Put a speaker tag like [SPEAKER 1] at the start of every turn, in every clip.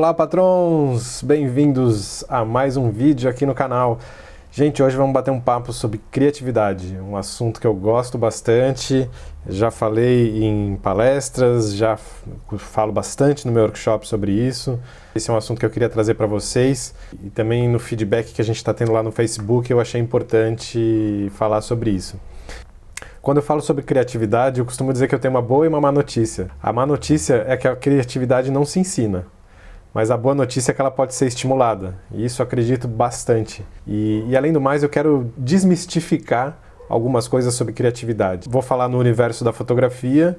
[SPEAKER 1] Olá, patrões! Bem-vindos a mais um vídeo aqui no canal. Gente, hoje vamos bater um papo sobre criatividade, um assunto que eu gosto bastante, já falei em palestras, já falo bastante no meu workshop sobre isso. Esse é um assunto que eu queria trazer para vocês e também no feedback que a gente está tendo lá no Facebook eu achei importante falar sobre isso. Quando eu falo sobre criatividade, eu costumo dizer que eu tenho uma boa e uma má notícia. A má notícia é que a criatividade não se ensina. Mas a boa notícia é que ela pode ser estimulada, e isso eu acredito bastante. E além do mais, eu quero desmistificar algumas coisas sobre criatividade. Vou falar no universo da fotografia,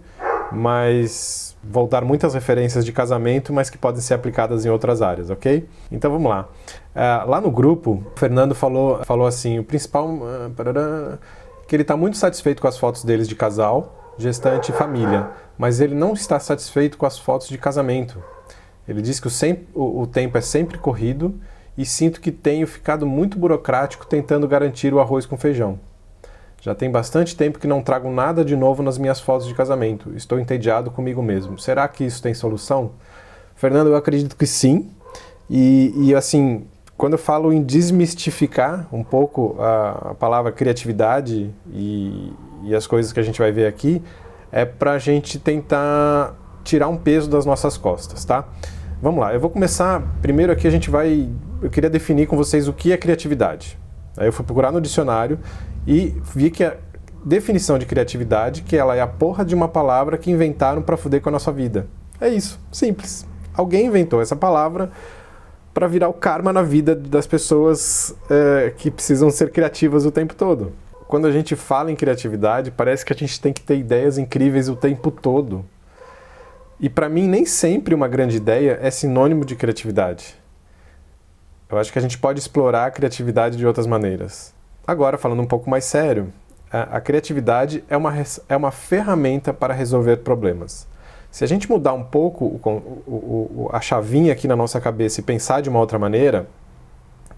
[SPEAKER 1] mas vou dar muitas referências de casamento, mas que podem ser aplicadas em outras áreas, ok? Então vamos lá. Lá no grupo, o Fernando falou assim, o principal... que ele está muito satisfeito com as fotos deles de casal, gestante e família, mas ele não está satisfeito com as fotos de casamento. Ele diz que o tempo é sempre corrido e sinto que tenho ficado muito burocrático tentando garantir o arroz com feijão. Já tem bastante tempo que não trago nada de novo nas minhas fotos de casamento. Estou entediado comigo mesmo. Será que isso tem solução? Fernando, eu acredito que sim. E assim, quando eu falo em desmistificar um pouco a palavra criatividade e as coisas que a gente vai ver aqui, é para a gente tentar tirar um peso das nossas costas, tá? Vamos lá, eu vou começar, primeiro aqui eu queria definir com vocês o que é criatividade. Aí eu fui procurar no dicionário e vi que a definição de criatividade, que ela é a porra de uma palavra que inventaram para foder com a nossa vida. É isso, simples. Alguém inventou essa palavra para virar o karma na vida das pessoas que precisam ser criativas o tempo todo. Quando a gente fala em criatividade, parece que a gente tem que ter ideias incríveis o tempo todo. E para mim, nem sempre uma grande ideia é sinônimo de criatividade. Eu acho que a gente pode explorar a criatividade de outras maneiras. Agora, falando um pouco mais sério, a criatividade é uma ferramenta para resolver problemas. Se a gente mudar um pouco a chavinha aqui na nossa cabeça e pensar de uma outra maneira,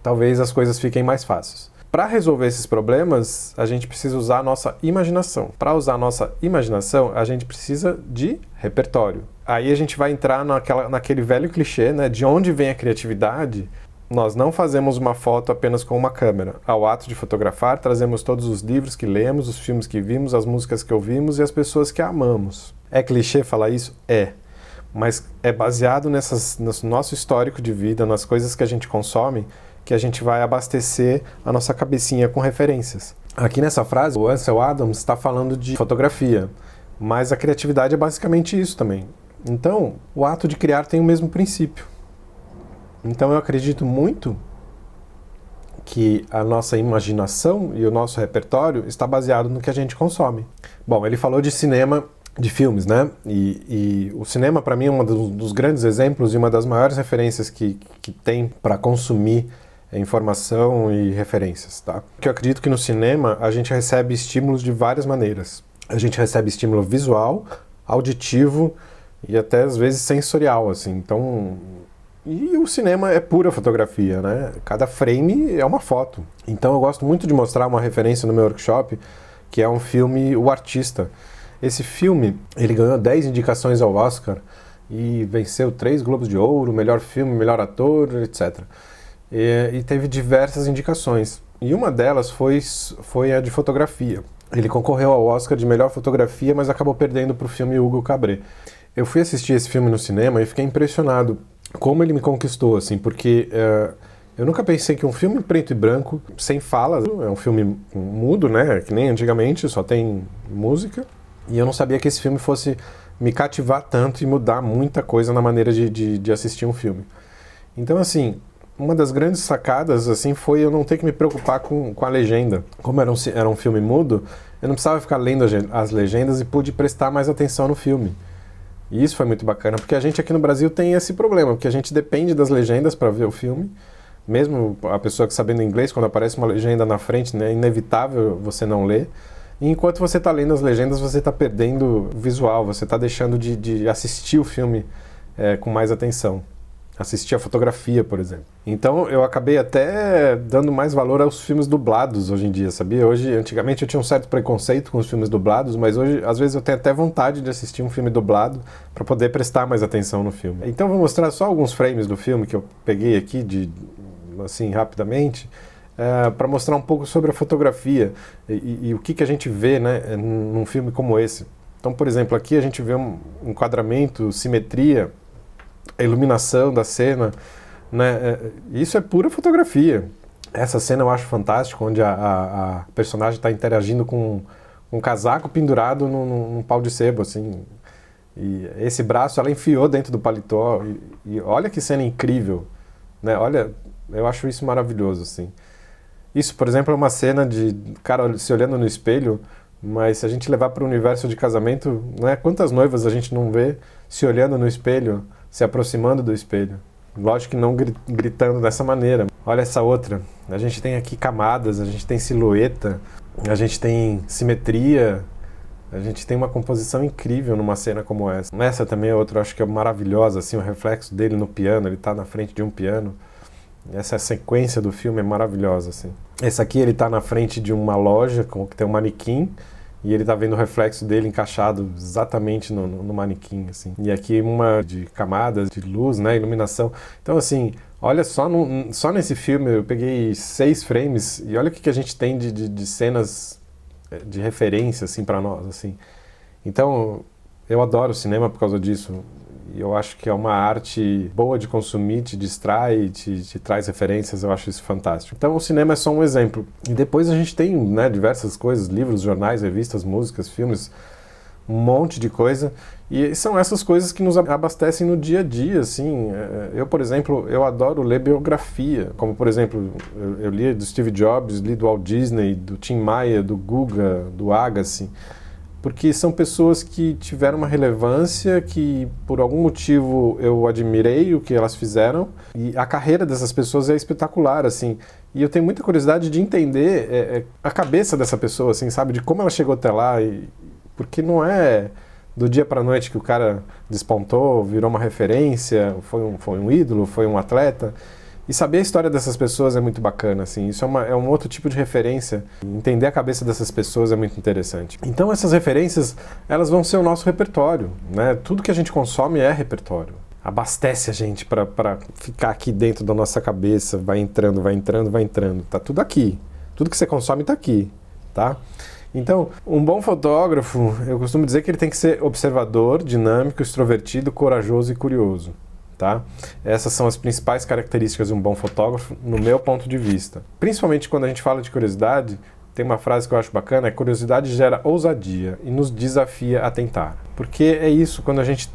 [SPEAKER 1] talvez as coisas fiquem mais fáceis. Para resolver esses problemas, a gente precisa usar a nossa imaginação. Para usar a nossa imaginação, a gente precisa de repertório. Aí a gente vai entrar naquele velho clichê, né? De onde vem a criatividade? Nós não fazemos uma foto apenas com uma câmera. Ao ato de fotografar, trazemos todos os livros que lemos, os filmes que vimos, as músicas que ouvimos e as pessoas que amamos. É clichê falar isso? É. Mas é baseado no nosso histórico de vida, nas coisas que a gente consome, que a gente vai abastecer a nossa cabecinha com referências. Aqui nessa frase, o Ansel Adams está falando de fotografia, mas a criatividade é basicamente isso também. Então, o ato de criar tem o mesmo princípio. Então, eu acredito muito que a nossa imaginação e o nosso repertório está baseado no que a gente consome. Bom, ele falou de cinema, de filmes, né? E o cinema, para mim, é um dos grandes exemplos e uma das maiores referências que tem para consumir informação e referências, tá? Porque eu acredito que no cinema a gente recebe estímulos de várias maneiras. A gente recebe estímulo visual, auditivo e até às vezes sensorial, assim. Então, e o cinema é pura fotografia, né? Cada frame é uma foto. Então eu gosto muito de mostrar uma referência no meu workshop, que é um filme O Artista. Esse filme, ele ganhou 10 indicações ao Oscar e venceu 3 Globos de Ouro, melhor filme, melhor ator, etc. E teve diversas indicações. E uma delas foi a de fotografia. Ele concorreu ao Oscar de melhor fotografia, mas acabou perdendo para o filme Hugo Cabret. Eu fui assistir esse filme no cinema e fiquei impressionado como ele me conquistou, assim, porque eu nunca pensei que um filme preto e branco, sem falas, é um filme mudo, né, que nem antigamente, só tem música, e eu não sabia que esse filme fosse me cativar tanto e mudar muita coisa na maneira de assistir um filme. Então, assim, uma das grandes sacadas, assim, foi eu não ter que me preocupar com a legenda. Como era um filme mudo, eu não precisava ficar lendo as legendas e pude prestar mais atenção no filme. E isso foi muito bacana, porque a gente aqui no Brasil tem esse problema, porque a gente depende das legendas para ver o filme. Mesmo a pessoa que sabendo inglês, quando aparece uma legenda na frente, né, é inevitável você não ler. E enquanto você está lendo as legendas, você está perdendo o visual, você está deixando de assistir o filme com mais atenção. assistir a fotografia, por exemplo. Então eu acabei até dando mais valor aos filmes dublados hoje em dia, sabia? Antigamente eu tinha um certo preconceito com os filmes dublados, mas hoje às vezes eu tenho até vontade de assistir um filme dublado para poder prestar mais atenção no filme. Então eu vou mostrar só alguns frames do filme que eu peguei aqui assim rapidamente, para mostrar um pouco sobre a fotografia e o que a gente vê, né, num filme como esse. Então, por exemplo, aqui a gente vê um enquadramento, simetria, a iluminação da cena, né? Isso é pura fotografia. Essa cena eu acho fantástica, onde a personagem está interagindo com um casaco pendurado num pau de sebo, assim. E esse braço ela enfiou dentro do paletó. E olha que cena incrível, né? Olha, eu acho isso maravilhoso, assim. Isso, por exemplo, é uma cena de cara se olhando no espelho, mas se a gente levar para o universo de casamento, né? Quantas noivas a gente não vê se olhando no espelho, se aproximando do espelho? Lógico que não gritando dessa maneira. Olha essa outra. A gente tem aqui camadas, a gente tem silhueta, a gente tem simetria, a gente tem uma composição incrível numa cena como essa. Essa também é outra, eu acho que é maravilhosa, assim, o reflexo dele no piano, ele está na frente de um piano. Essa sequência do filme é maravilhosa, assim. Esse aqui ele está na frente de uma loja que tem um manequim, e ele tá vendo o reflexo dele encaixado exatamente no manequim, assim. E aqui uma de camadas, de luz, né, iluminação. Então, assim, olha só nesse filme, eu peguei 6 frames, e olha o que a gente tem de cenas de referência, assim, para nós, assim. Então, eu adoro cinema por causa disso. E eu acho que é uma arte boa de consumir, te distrai, te traz referências, eu acho isso fantástico. Então o cinema é só um exemplo. E depois a gente tem, né, diversas coisas, livros, jornais, revistas, músicas, filmes, um monte de coisa. E são essas coisas que nos abastecem no dia a dia, assim. Eu, por exemplo, eu adoro ler biografia. Como, por exemplo, eu li do Steve Jobs, li do Walt Disney, do Tim Maia, do Guga, do Agassi. Porque são pessoas que tiveram uma relevância, que por algum motivo eu admirei o que elas fizeram, e a carreira dessas pessoas é espetacular, assim, e eu tenho muita curiosidade de entender a cabeça dessa pessoa, assim, sabe, de como ela chegou até lá, porque não é do dia para a noite que o cara despontou, virou uma referência, foi um ídolo, foi um atleta. E saber a história dessas pessoas é muito bacana, assim, isso é um outro tipo de referência. Entender a cabeça dessas pessoas é muito interessante. Então essas referências, elas vão ser o nosso repertório, né? Tudo que a gente consome é repertório. Abastece a gente para ficar aqui dentro da nossa cabeça, vai entrando, vai entrando, vai entrando. Tá tudo aqui. Tudo que você consome tá aqui, tá? Então, um bom fotógrafo, eu costumo dizer que ele tem que ser observador, dinâmico, extrovertido, corajoso e curioso. Tá? Essas são as principais características de um bom fotógrafo, no meu ponto de vista. Principalmente quando a gente fala de curiosidade, tem uma frase que eu acho bacana, curiosidade gera ousadia e nos desafia a tentar. Porque é isso, quando a gente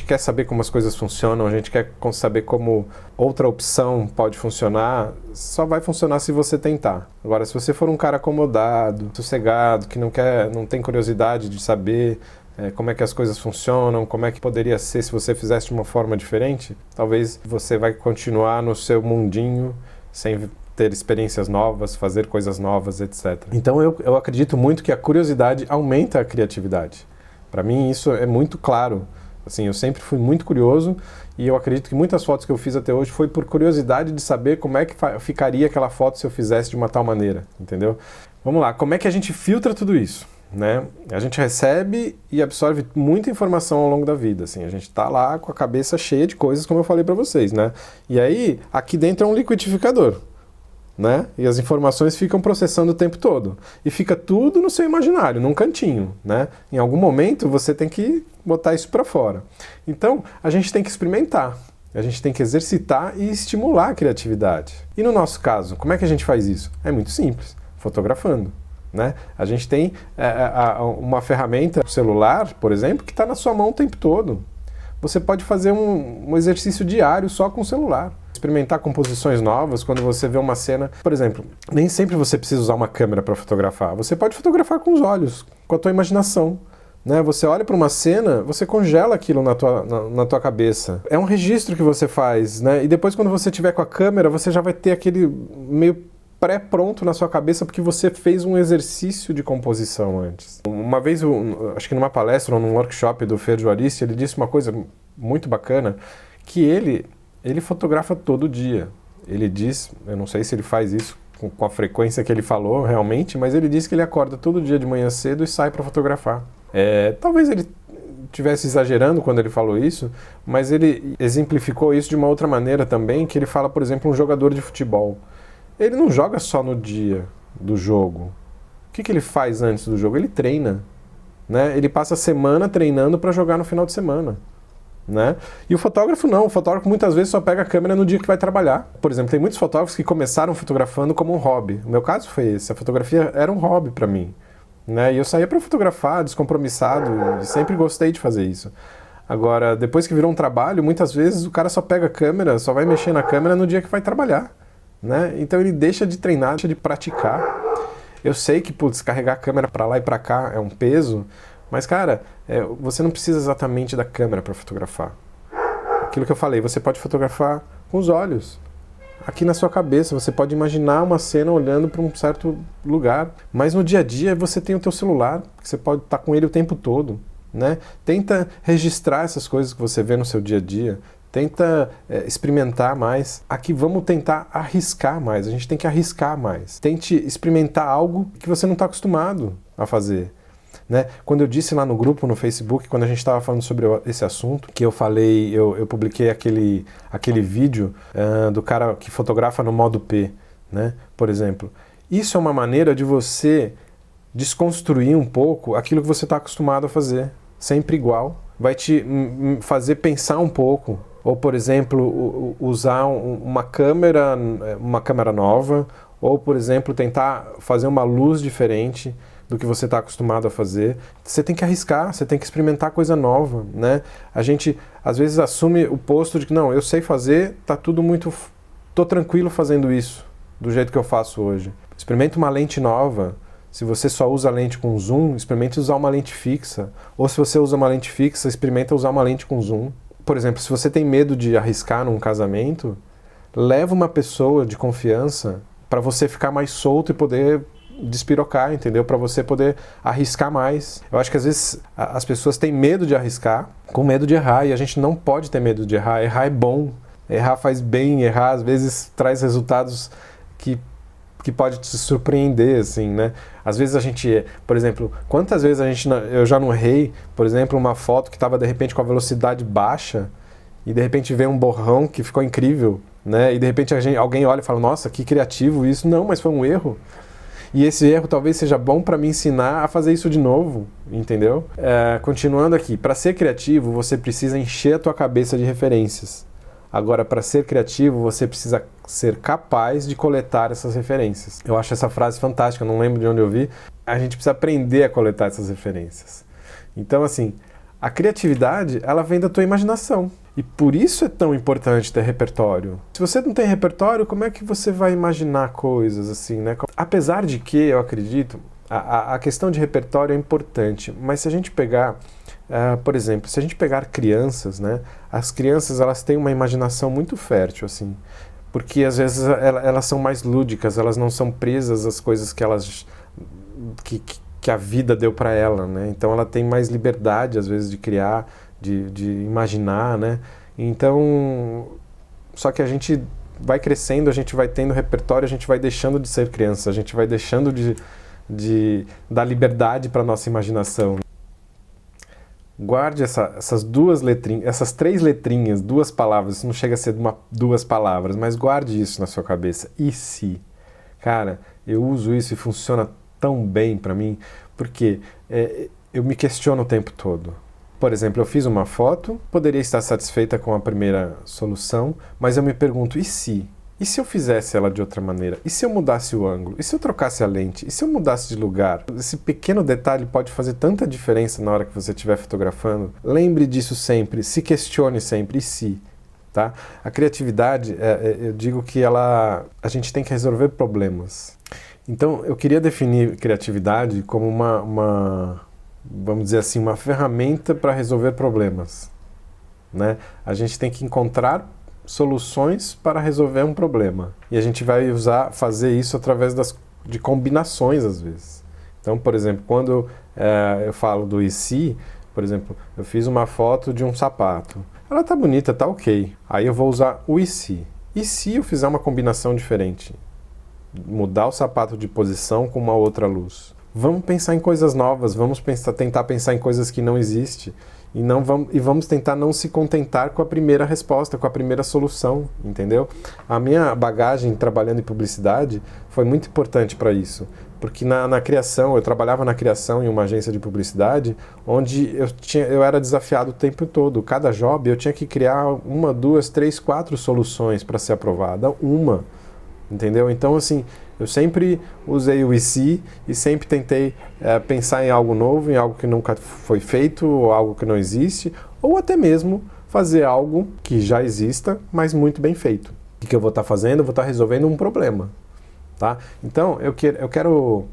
[SPEAKER 1] quer saber como as coisas funcionam, a gente quer saber como outra opção pode funcionar, só vai funcionar se você tentar. Agora, se você for um cara acomodado, sossegado, que não tem curiosidade de saber como é que as coisas funcionam, como é que poderia ser se você fizesse de uma forma diferente, talvez você vai continuar no seu mundinho, sem ter experiências novas, fazer coisas novas, etc. Então eu acredito muito que a curiosidade aumenta a criatividade. Para mim isso é muito claro. Assim, eu sempre fui muito curioso e eu acredito que muitas fotos que eu fiz até hoje foi por curiosidade de saber como é que ficaria aquela foto se eu fizesse de uma tal maneira, entendeu? Vamos lá, como é que a gente filtra tudo isso? Né? A gente recebe e absorve muita informação ao longo da vida, assim, a gente está lá com a cabeça cheia de coisas, como eu falei para vocês, né? E aí, aqui dentro é um liquidificador, né? E as informações ficam processando o tempo todo. E fica tudo no seu imaginário, num cantinho, né? Em algum momento você tem que botar isso para fora. Então, a gente tem que experimentar, a gente tem que exercitar e estimular a criatividade. E no nosso caso, como é que a gente faz isso? É muito simples, fotografando. Né? A gente tem uma ferramenta, o celular, por exemplo, que está na sua mão o tempo todo. Você pode fazer um exercício diário só com o celular. Experimentar composições novas quando você vê uma cena. Por exemplo, nem sempre você precisa usar uma câmera para fotografar. Você pode fotografar com os olhos, com a tua imaginação. Né? Você olha para uma cena, você congela aquilo na tua cabeça. É um registro que você faz, né? E depois quando você tiver com a câmera, você já vai ter aquele meio pré-pronto na sua cabeça porque você fez um exercício de composição antes. Uma vez, acho que numa palestra ou num workshop do Fer Juaristi, ele disse uma coisa muito bacana, que ele ele fotografa todo dia. Ele diz, eu não sei se ele faz isso com a frequência que ele falou realmente, mas ele diz que ele acorda todo dia de manhã cedo e sai para fotografar. Talvez ele estivesse exagerando quando ele falou isso, mas ele exemplificou isso de uma outra maneira também, que ele fala, por exemplo, um jogador de futebol. Ele não joga só no dia do jogo. O que ele faz antes do jogo? Ele treina, né? Ele passa a semana treinando para jogar no final de semana, né? E o fotógrafo não. O fotógrafo muitas vezes só pega a câmera no dia que vai trabalhar. Por exemplo, tem muitos fotógrafos que começaram fotografando como um hobby. O meu caso foi esse. A fotografia era um hobby para mim, né? E eu saía para fotografar, descompromissado. E sempre gostei de fazer isso. Agora, depois que virou um trabalho, muitas vezes o cara só pega a câmera, só vai mexer na câmera no dia que vai trabalhar, né? Então ele deixa de treinar, deixa de praticar. Eu sei que, putz, carregar a câmera para lá e para cá é um peso, mas, cara, você não precisa exatamente da câmera para fotografar. Aquilo que eu falei, você pode fotografar com os olhos. Aqui na sua cabeça, você pode imaginar uma cena olhando para um certo lugar. Mas no dia a dia, você tem o teu celular, que você pode estar com ele o tempo todo, né? Tenta registrar essas coisas que você vê no seu dia a dia. Tenta experimentar mais. Aqui vamos tentar arriscar mais. A gente tem que arriscar mais. Tente experimentar algo que você não está acostumado a fazer, né? Quando eu disse lá no grupo, no Facebook, quando a gente estava falando sobre esse assunto, que eu falei, eu publiquei aquele vídeo do cara que fotografa no modo P, né? Por exemplo. Isso é uma maneira de você desconstruir um pouco aquilo que você está acostumado a fazer. Sempre igual. Vai te fazer pensar um pouco. Ou, por exemplo, usar uma câmera nova, ou, por exemplo, tentar fazer uma luz diferente do que você está acostumado a fazer. Você tem que arriscar, você tem que experimentar coisa nova, né? A gente, às vezes, assume o posto de que, não, eu sei fazer, tô tranquilo fazendo isso, do jeito que eu faço hoje. Experimenta uma lente nova. Se você só usa lente com zoom, experimente usar uma lente fixa. Ou se você usa uma lente fixa, experimenta usar uma lente com zoom. Por exemplo, se você tem medo de arriscar num casamento, leva uma pessoa de confiança para você ficar mais solto e poder despirocar, entendeu? Para você poder arriscar mais. Eu acho que às vezes as pessoas têm medo de arriscar, com medo de errar, e a gente não pode ter medo de errar. Errar é bom, errar faz bem, errar às vezes traz resultados que pode te surpreender, assim, né? Às vezes a gente, por exemplo, quantas vezes eu já não errei, por exemplo, uma foto que estava de repente com a velocidade baixa e de repente veio um borrão que ficou incrível, né? E de repente alguém olha e fala, nossa, que criativo isso. Não, mas foi um erro. E esse erro talvez seja bom para me ensinar a fazer isso de novo, entendeu? Continuando aqui, para ser criativo, você precisa encher a tua cabeça de referências. Agora, para ser criativo, você precisa ser capaz de coletar essas referências. Eu acho essa frase fantástica, não lembro de onde eu vi. A gente precisa aprender a coletar essas referências. Então, assim, a criatividade, ela vem da tua imaginação. E por isso é tão importante ter repertório. Se você não tem repertório, como é que você vai imaginar coisas assim, né? Apesar de que, eu acredito, a questão de repertório é importante, mas se a gente pegar... por exemplo, se a gente pegar crianças, né, as crianças elas têm uma imaginação muito fértil, assim, porque às vezes elas são mais lúdicas, elas não são presas às coisas que a vida deu para ela, né? Então ela tem mais liberdade às vezes de criar, de imaginar, né? Então, só que a gente vai crescendo, a gente vai tendo repertório, a gente vai deixando de ser criança, a gente vai deixando de dar liberdade para nossa imaginação. Guarde essas duas letrinhas, essas 3 letrinhas, 2 palavras, não chega a ser 2 palavras, mas guarde isso na sua cabeça. E se? Cara, eu uso isso e funciona tão bem para mim, porque eu me questiono o tempo todo. Por exemplo, eu fiz uma foto, poderia estar satisfeita com a primeira solução, mas eu me pergunto, e se? E se eu fizesse ela de outra maneira? E se eu mudasse o ângulo? E se eu trocasse a lente? E se eu mudasse de lugar? Esse pequeno detalhe pode fazer tanta diferença na hora que você estiver fotografando. Lembre disso sempre, se questione sempre, e se? Tá? A criatividade, eu digo que a gente tem que resolver problemas. Então, eu queria definir criatividade como vamos dizer assim, uma ferramenta para resolver problemas, né? A gente tem que encontrar soluções para resolver um problema. E a gente vai fazer isso através de combinações, às vezes. Então, por exemplo, quando eu falo do e se, por exemplo, eu fiz uma foto de um sapato. Ela tá bonita, tá ok. Aí eu vou usar o e se. E se eu fizer uma combinação diferente? Mudar o sapato de posição com uma outra luz. Vamos pensar em coisas novas, vamos tentar pensar em coisas que não existem. E vamos tentar não se contentar com a primeira resposta, com a primeira solução, entendeu? A minha bagagem trabalhando em publicidade foi muito importante para isso. Porque na criação, eu trabalhava na criação em uma agência de publicidade, onde eu era desafiado o tempo todo. Cada job eu tinha que criar 1, 2, 3, 4 soluções para ser aprovada. Entendeu? Então, assim, eu sempre usei o e se e sempre tentei pensar em algo novo, em algo que nunca foi feito, ou algo que não existe, ou até mesmo fazer algo que já exista, mas muito bem feito. O que eu vou estar fazendo? Eu vou estar resolvendo um problema. Tá? Então, eu quero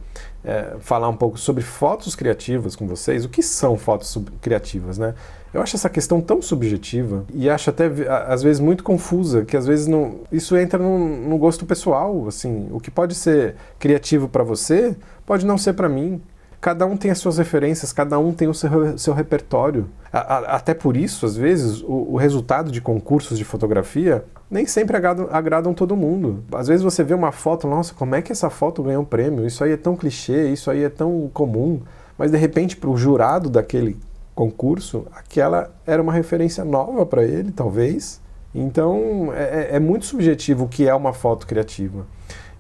[SPEAKER 1] falar um pouco sobre fotos criativas com vocês. O que são fotos criativas, né? Eu acho essa questão tão subjetiva e acho até, às vezes, muito confusa, que às vezes isso entra no gosto pessoal. Assim, o que pode ser criativo para você, pode não ser para mim. Cada um tem as suas referências, cada um tem o seu repertório. Até por isso, às vezes, o resultado de concursos de fotografia nem sempre agradam todo mundo. Às vezes você vê uma foto, nossa, como é que essa foto ganhou um prêmio? Isso aí é tão clichê, isso aí é tão comum. Mas, de repente, para o jurado daquele concurso, aquela era uma referência nova para ele, talvez. Então, é muito subjetivo o que é uma foto criativa.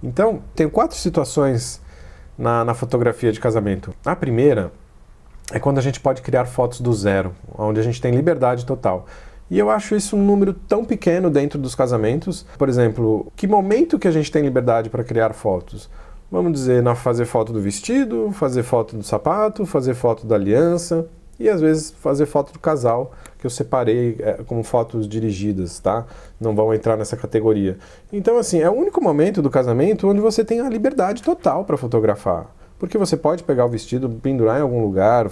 [SPEAKER 1] Então, tem 4 situações na fotografia de casamento. A primeira é quando a gente pode criar fotos do zero, onde a gente tem liberdade total. E eu acho isso um número tão pequeno dentro dos casamentos. Por exemplo, que momento que a gente tem liberdade para criar fotos? Vamos dizer, fazer foto do vestido, fazer foto do sapato, fazer foto da aliança e às vezes fazer foto do casal, que eu separei como fotos dirigidas, tá? Não vão entrar nessa categoria. Então, assim, é o único momento do casamento onde você tem a liberdade total para fotografar. Porque você pode pegar o vestido, pendurar em algum lugar,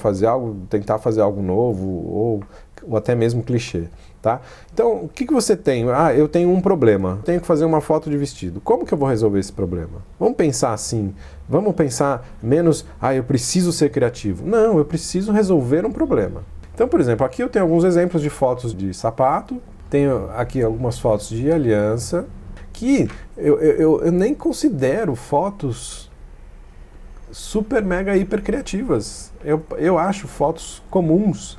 [SPEAKER 1] tentar fazer algo novo, ou até mesmo clichê, tá? Então, o que você tem? Eu tenho um problema, tenho que fazer uma foto de vestido. Como que eu vou resolver esse problema? Vamos pensar assim, vamos pensar menos, eu preciso ser criativo. Não, eu preciso resolver um problema. Então, por exemplo, aqui eu tenho alguns exemplos de fotos de sapato, tenho aqui algumas fotos de aliança, que eu nem considero fotos super, mega, hiper criativas. Eu acho fotos comuns,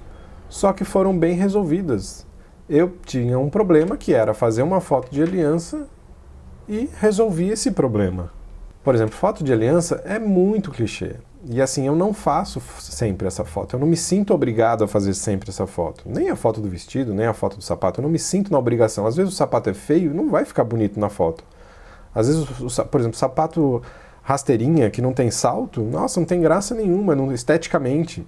[SPEAKER 1] só que foram bem resolvidas. Eu tinha um problema que era fazer uma foto de aliança e resolvi esse problema. Por exemplo, foto de aliança é muito clichê. E assim, eu não faço sempre essa foto. Eu não me sinto obrigado a fazer sempre essa foto. Nem a foto do vestido, nem a foto do sapato. Eu não me sinto na obrigação. Às vezes o sapato é feio, não vai ficar bonito na foto. Às vezes, por exemplo, sapato rasteirinha, que não tem salto, nossa, não tem graça nenhuma, esteticamente.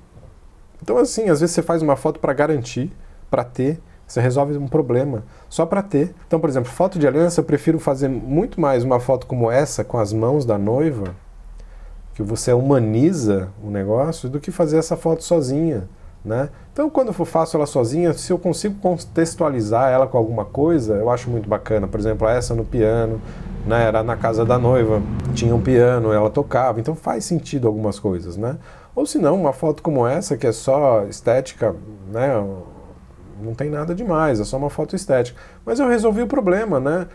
[SPEAKER 1] Então, assim, às vezes você faz uma foto para garantir, para ter, você resolve um problema, só para ter. Então, por exemplo, foto de aliança, eu prefiro fazer muito mais uma foto como essa, com as mãos da noiva, que você humaniza o negócio, do que fazer essa foto sozinha, né? Então, quando eu faço ela sozinha, se eu consigo contextualizar ela com alguma coisa, eu acho muito bacana. Por exemplo, essa no piano, né? Era na casa da noiva, tinha um piano, ela tocava, então faz sentido algumas coisas, né? Ou se não, uma foto como essa, que é só estética, né? Não tem nada demais, é só uma foto estética. Mas eu resolvi o problema, né?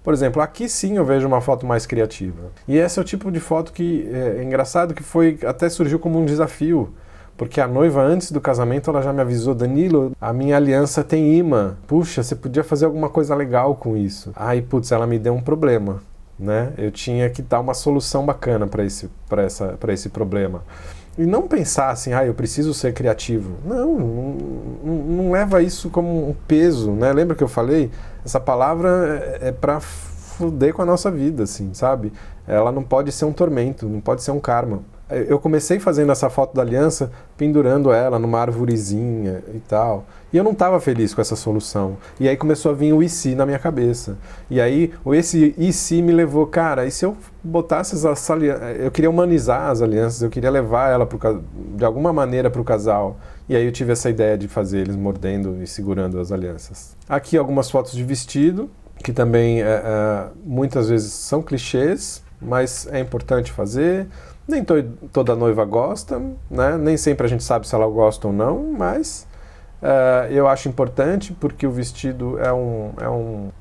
[SPEAKER 1] Por exemplo, aqui sim eu vejo uma foto mais criativa. E esse é o tipo de foto que é engraçado, que até surgiu como um desafio. Porque a noiva, antes do casamento, ela já me avisou: Danilo, a minha aliança tem imã. Puxa, você podia fazer alguma coisa legal com isso. Aí, putz, ela me deu um problema, né? Eu tinha que dar uma solução bacana para esse problema. E não pensar assim, eu preciso ser criativo. Não leva isso como um peso, né? Lembra que eu falei? Essa palavra é para fuder com a nossa vida, assim, sabe? Ela não pode ser um tormento, não pode ser um karma. Eu comecei fazendo essa foto da aliança, pendurando ela numa arvorezinha e tal. E eu não estava feliz com essa solução. E aí começou a vir o e se na minha cabeça. E aí esse e se me levou, cara, e se eu botasse essa aliança? Eu queria humanizar as alianças, eu queria levar ela de alguma maneira para o casal. E aí eu tive essa ideia de fazer eles mordendo e segurando as alianças. Aqui algumas fotos de vestido, que também muitas vezes são clichês, mas é importante fazer. Nem toda noiva gosta, né? Nem sempre a gente sabe se ela gosta ou não, mas Eu acho importante porque o vestido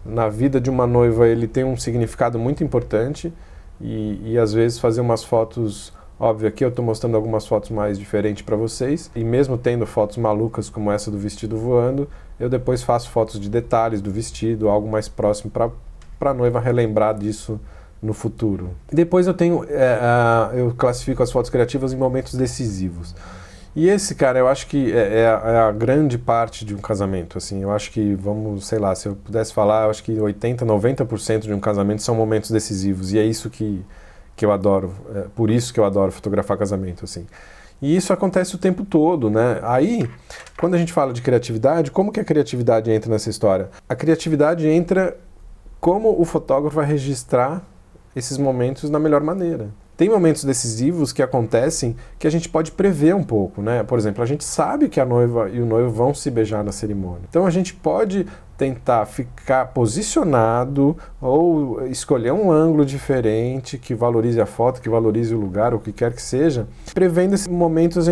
[SPEAKER 1] na vida de uma noiva ele tem um significado muito importante e às vezes fazer umas fotos, óbvio, aqui eu estou mostrando algumas fotos mais diferentes para vocês e mesmo tendo fotos malucas como essa do vestido voando, eu depois faço fotos de detalhes do vestido, algo mais próximo para a noiva relembrar disso no futuro. Depois eu eu classifico as fotos criativas em momentos decisivos. E esse, cara, eu acho que é a grande parte de um casamento, assim, eu acho que, sei lá, se eu pudesse falar, eu acho que 80%, 90% de um casamento são momentos decisivos, e é isso que eu adoro, por isso que eu adoro fotografar casamento, assim. E isso acontece o tempo todo, né? Aí, quando a gente fala de criatividade, como que a criatividade entra nessa história? A criatividade entra como o fotógrafo vai registrar esses momentos da melhor maneira. Tem momentos decisivos que acontecem que a gente pode prever um pouco, né? Por exemplo, a gente sabe que a noiva e o noivo vão se beijar na cerimônia. Então a gente pode tentar ficar posicionado ou escolher um ângulo diferente que valorize a foto, que valorize o lugar, o que quer que seja. Prevendo esses momentos,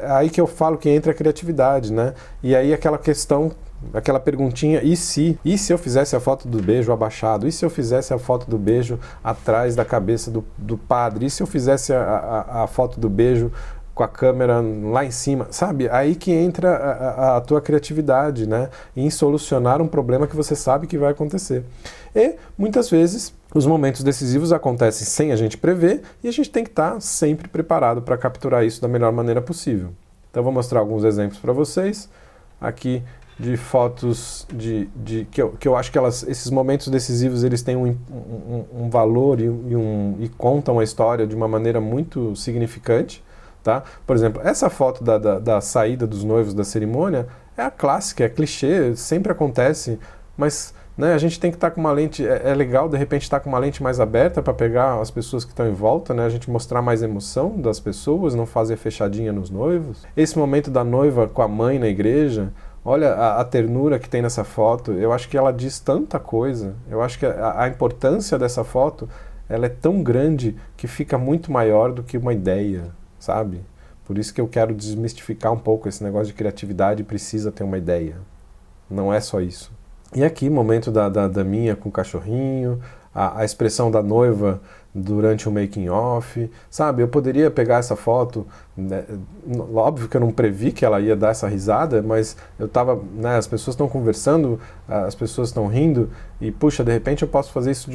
[SPEAKER 1] aí que eu falo que entra a criatividade, né? E aí aquela questão, aquela perguntinha, e se eu fizesse a foto do beijo abaixado? E se eu fizesse a foto do beijo atrás da cabeça do padre? E se eu fizesse a foto do beijo com a câmera lá em cima? Sabe? Aí que entra a tua criatividade, né? Em solucionar um problema que você sabe que vai acontecer. E, muitas vezes, os momentos decisivos acontecem sem a gente prever e a gente tem que estar sempre preparado para capturar isso da melhor maneira possível. Então, eu vou mostrar alguns exemplos para vocês. Aqui, de fotos que eu acho que esses momentos decisivos eles têm um valor e contam a história de uma maneira muito significante, tá? Por exemplo, essa foto da saída dos noivos da cerimônia é a clássica, é clichê, sempre acontece, mas né, a gente tem que estar com uma lente, é legal de repente estar com uma lente mais aberta para pegar as pessoas que estão em volta, né, a gente mostrar mais emoção das pessoas, não fazer fechadinha nos noivos. Esse momento da noiva com a mãe na igreja, olha a ternura que tem nessa foto, eu acho que ela diz tanta coisa, eu acho que a importância dessa foto, ela é tão grande que fica muito maior do que uma ideia, sabe? Por isso que eu quero desmistificar um pouco esse negócio de criatividade, precisa ter uma ideia, não é só isso. E aqui, momento da minha com o cachorrinho, a expressão da noiva durante o making off, sabe? Eu poderia pegar essa foto, né? Óbvio que eu não previ que ela ia dar essa risada, mas eu tava, né, as pessoas estão conversando, as pessoas estão rindo e puxa, de repente eu posso fazer isso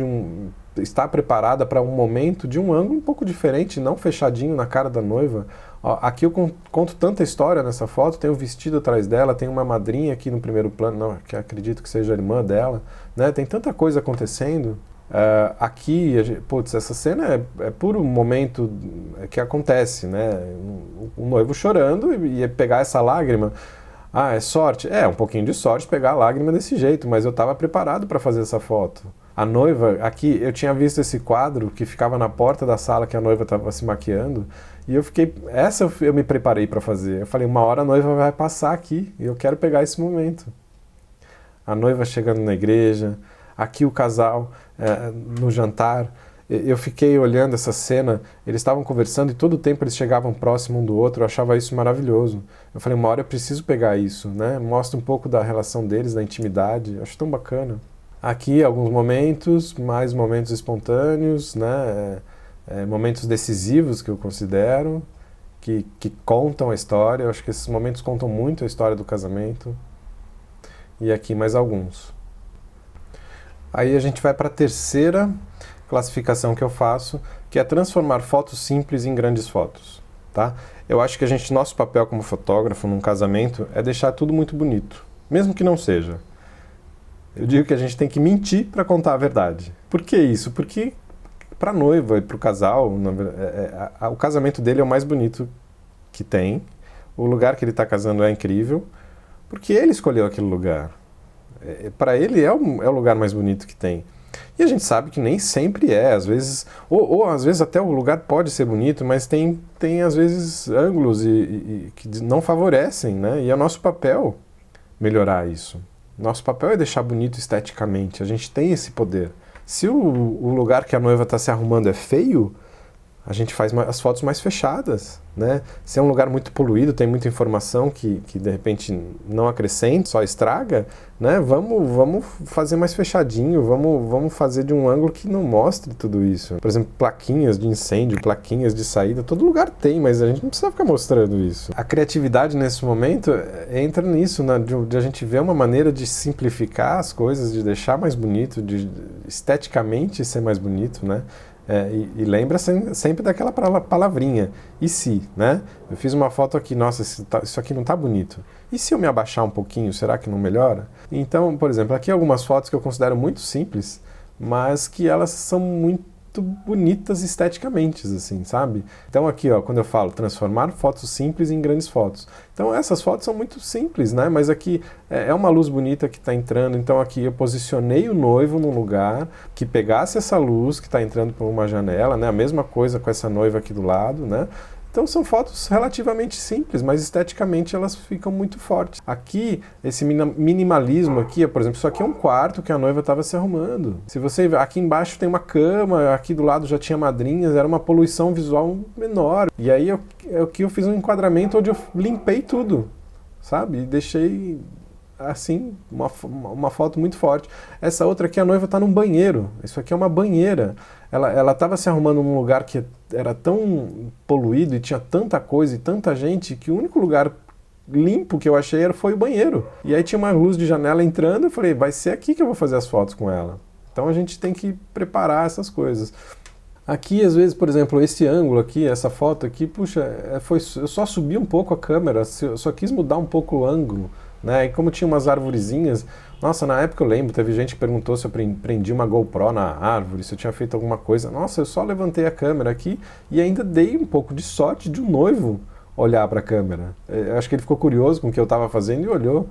[SPEAKER 1] estar preparada para um momento de um ângulo um pouco diferente, não fechadinho na cara da noiva. Ó, aqui eu conto tanta história nessa foto, tem um vestido atrás dela, tem uma madrinha aqui no primeiro plano, não, que acredito que seja a irmã dela, né? Tem tanta coisa acontecendo. Aqui, putz, essa cena é puro momento que acontece, né? Um noivo chorando e pegar essa lágrima. Ah, é sorte? É, um pouquinho de sorte pegar a lágrima desse jeito, mas eu estava preparado para fazer essa foto. A noiva, aqui, eu tinha visto esse quadro que ficava na porta da sala que a noiva estava se maquiando e eu me preparei para fazer. Eu falei, uma hora a noiva vai passar aqui e eu quero pegar esse momento. A noiva chegando na igreja, aqui o casal no jantar, eu fiquei olhando essa cena, eles estavam conversando e todo o tempo eles chegavam próximo um do outro, eu achava isso maravilhoso. Eu falei, uma hora eu preciso pegar isso, né? Mostra um pouco da relação deles, da intimidade, eu acho tão bacana. Aqui alguns momentos, mais momentos espontâneos, né? Momentos decisivos que eu considero, que contam a história, eu acho que esses momentos contam muito a história do casamento. E aqui mais alguns. Aí a gente vai para a terceira classificação que eu faço, que é transformar fotos simples em grandes fotos, tá? Eu acho que nosso papel como fotógrafo num casamento é deixar tudo muito bonito, mesmo que não seja. Eu digo que a gente tem que mentir para contar a verdade. Por que isso? Porque para a noiva e para o casal, o casamento dele é o mais bonito que tem, o lugar que ele está casando é incrível, porque ele escolheu aquele lugar. Para ele é o lugar mais bonito que tem. E a gente sabe que nem sempre às vezes, ou às vezes até o lugar pode ser bonito, mas tem às vezes ângulos que não favorecem, né? E é nosso papel melhorar isso. Nosso papel é deixar bonito esteticamente, a gente tem esse poder. Se o lugar que a noiva está se arrumando é feio, a gente faz as fotos mais fechadas, né? Se é um lugar muito poluído, tem muita informação que de repente não acrescenta, só estraga, né? Vamos fazer mais fechadinho, vamos fazer de um ângulo que não mostre tudo isso. Por exemplo, plaquinhas de incêndio, plaquinhas de saída, todo lugar tem, mas a gente não precisa ficar mostrando isso. A criatividade nesse momento entra nisso, né? De a gente ver uma maneira de simplificar as coisas, de deixar mais bonito, de esteticamente ser mais bonito, né? E lembra sempre daquela palavrinha, e se, né? Eu fiz uma foto aqui, nossa, isso aqui não tá bonito. E se eu me abaixar um pouquinho, será que não melhora? Então, por exemplo, aqui algumas fotos que eu considero muito simples, mas que elas são muito bonitas esteticamente, assim, sabe? Então aqui, ó, quando eu falo transformar fotos simples em grandes fotos. Então essas fotos são muito simples, né? Mas aqui é uma luz bonita que está entrando, então aqui eu posicionei o noivo num lugar que pegasse essa luz que está entrando por uma janela, né? A mesma coisa com essa noiva aqui do lado, né? Então são fotos relativamente simples, mas esteticamente elas ficam muito fortes. Aqui, esse minimalismo aqui, por exemplo, isso aqui é um quarto que a noiva estava se arrumando. Se você ver, aqui embaixo tem uma cama, aqui do lado já tinha madrinhas, era uma poluição visual menor. E aí eu fiz um enquadramento onde eu limpei tudo, sabe? E deixei assim, uma foto muito forte. Essa outra aqui, a noiva está num banheiro. Isso aqui é uma banheira. Ela estava se arrumando num lugar que era tão poluído e tinha tanta coisa e tanta gente que o único lugar limpo que eu achei foi o banheiro. E aí tinha uma luz de janela entrando e eu falei, vai ser aqui que eu vou fazer as fotos com ela. Então a gente tem que preparar essas coisas. Aqui, às vezes, por exemplo, esse ângulo aqui, essa foto aqui, puxa, eu só subi um pouco a câmera, eu só quis mudar um pouco o ângulo, né? E como tinha umas arvorezinhas, nossa, na época eu lembro, teve gente que perguntou se eu prendi uma GoPro na árvore, se eu tinha feito alguma coisa. Nossa, eu só levantei a câmera aqui e ainda dei um pouco de sorte de um noivo olhar para a câmera. Eu acho que ele ficou curioso com o que eu estava fazendo e olhou.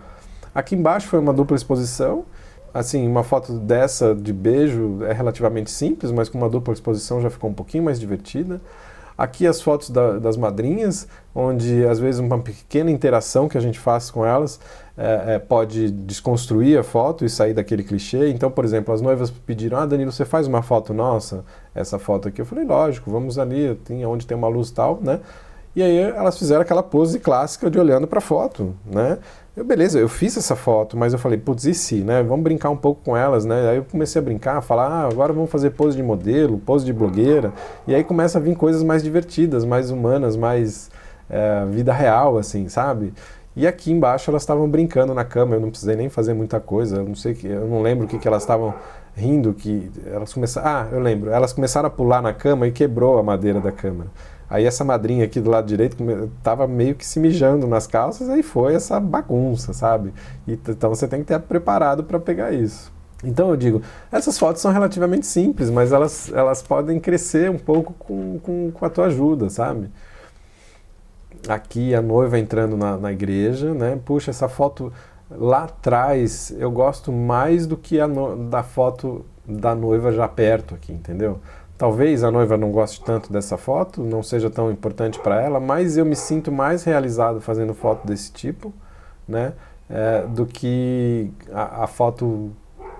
[SPEAKER 1] Aqui embaixo foi uma dupla exposição. Assim, uma foto dessa de beijo é relativamente simples, mas com uma dupla exposição já ficou um pouquinho mais divertida. Aqui as fotos das madrinhas, onde às vezes uma pequena interação que a gente faz com elas pode desconstruir a foto e sair daquele clichê. Então, por exemplo, as noivas pediram, Danilo, você faz uma foto nossa? Essa foto aqui. Eu falei, lógico, vamos ali, onde tem uma luz e tal, né? E aí elas fizeram aquela pose clássica de olhando para a foto, né? Beleza, eu fiz essa foto, mas eu falei, putz, e se, né? Vamos brincar um pouco com elas, né? Aí eu comecei a brincar, a falar, agora vamos fazer pose de modelo, pose de blogueira. E aí começa a vir coisas mais divertidas, mais humanas, mais vida real, assim, sabe? E aqui embaixo elas estavam brincando na cama, eu não precisei nem fazer muita coisa, eu não lembro o que elas estavam rindo, que elas começaram... eu lembro, elas começaram a pular na cama e quebrou a madeira da câmera. Aí essa madrinha aqui do lado direito tava meio que se mijando nas calças, aí foi essa bagunça, sabe? Então você tem que estar preparado para pegar isso. Então eu digo, essas fotos são relativamente simples, mas elas podem crescer um pouco com a tua ajuda, sabe? Aqui a noiva entrando na igreja, né? Puxa, essa foto lá atrás eu gosto mais do que da foto da noiva já perto aqui, entendeu? Talvez a noiva não goste tanto dessa foto, não seja tão importante para ela, mas eu me sinto mais realizado fazendo foto desse tipo, né, do que a foto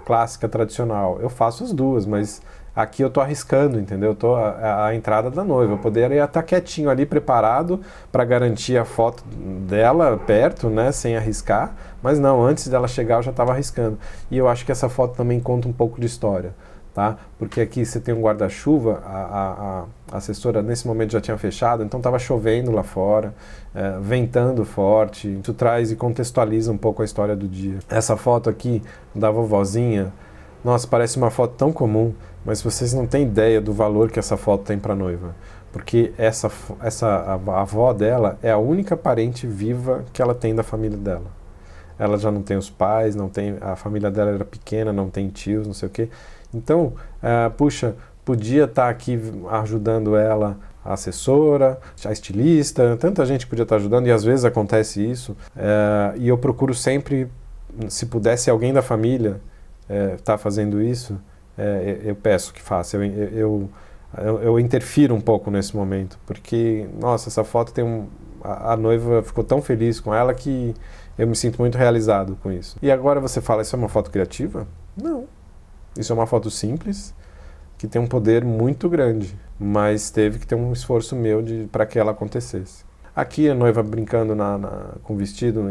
[SPEAKER 1] clássica tradicional. Eu faço as duas, mas aqui eu tô arriscando, entendeu? Eu tô a entrada da noiva. Eu poderia estar quietinho ali, preparado para garantir a foto dela perto, né, sem arriscar, mas não, antes dela chegar eu já estava arriscando. E eu acho que essa foto também conta um pouco de história. Tá? Porque aqui você tem um guarda-chuva, a assessora nesse momento já tinha fechado, então estava chovendo lá fora, ventando forte, isso traz e contextualiza um pouco a história do dia. Essa foto aqui da vovozinha, nossa, parece uma foto tão comum, mas vocês não têm ideia do valor que essa foto tem para a noiva, porque a avó dela é a única parente viva que ela tem da família dela. Ela já não tem os pais, a família dela era pequena, não tem tios, não sei o quê. Então, puxa, podia estar aqui ajudando ela, a assessora, a estilista, tanta gente podia estar ajudando e às vezes acontece isso. E eu procuro sempre, se pudesse alguém da família estar fazendo isso, eu peço que faça. Eu interfiro um pouco nesse momento, porque, nossa, essa foto a noiva ficou tão feliz com ela que eu me sinto muito realizado com isso. E agora você fala, isso é uma foto criativa? Não. Isso é uma foto simples, que tem um poder muito grande, mas teve que ter um esforço meu para que ela acontecesse. Aqui a noiva brincando com vestido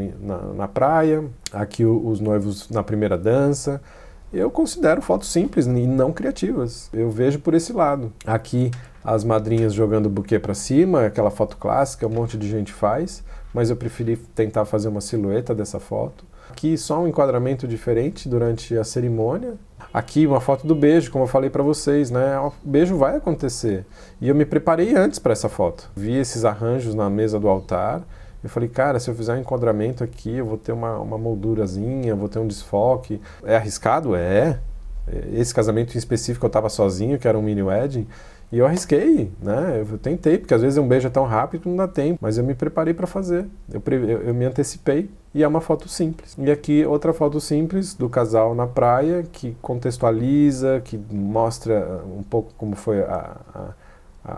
[SPEAKER 1] na praia, aqui os noivos na primeira dança. Eu considero fotos simples e não criativas. Eu vejo por esse lado. Aqui as madrinhas jogando o buquê para cima, aquela foto clássica, um monte de gente faz, mas eu preferi tentar fazer uma silhueta dessa foto. Aqui só um enquadramento diferente durante a cerimônia. Aqui uma foto do beijo, como eu falei para vocês, né? O beijo vai acontecer. E eu me preparei antes para essa foto. Vi esses arranjos na mesa do altar. Eu falei, cara, se eu fizer um enquadramento aqui, eu vou ter uma moldurazinha, vou ter um desfoque. É arriscado? É. Esse casamento em específico eu estava sozinho, que era um mini wedding, e eu arrisquei, né? Eu tentei, porque às vezes um beijo é tão rápido que não dá tempo, mas eu me preparei para fazer. Eu me antecipei e é uma foto simples. E aqui outra foto simples do casal na praia, que contextualiza, que mostra um pouco como foi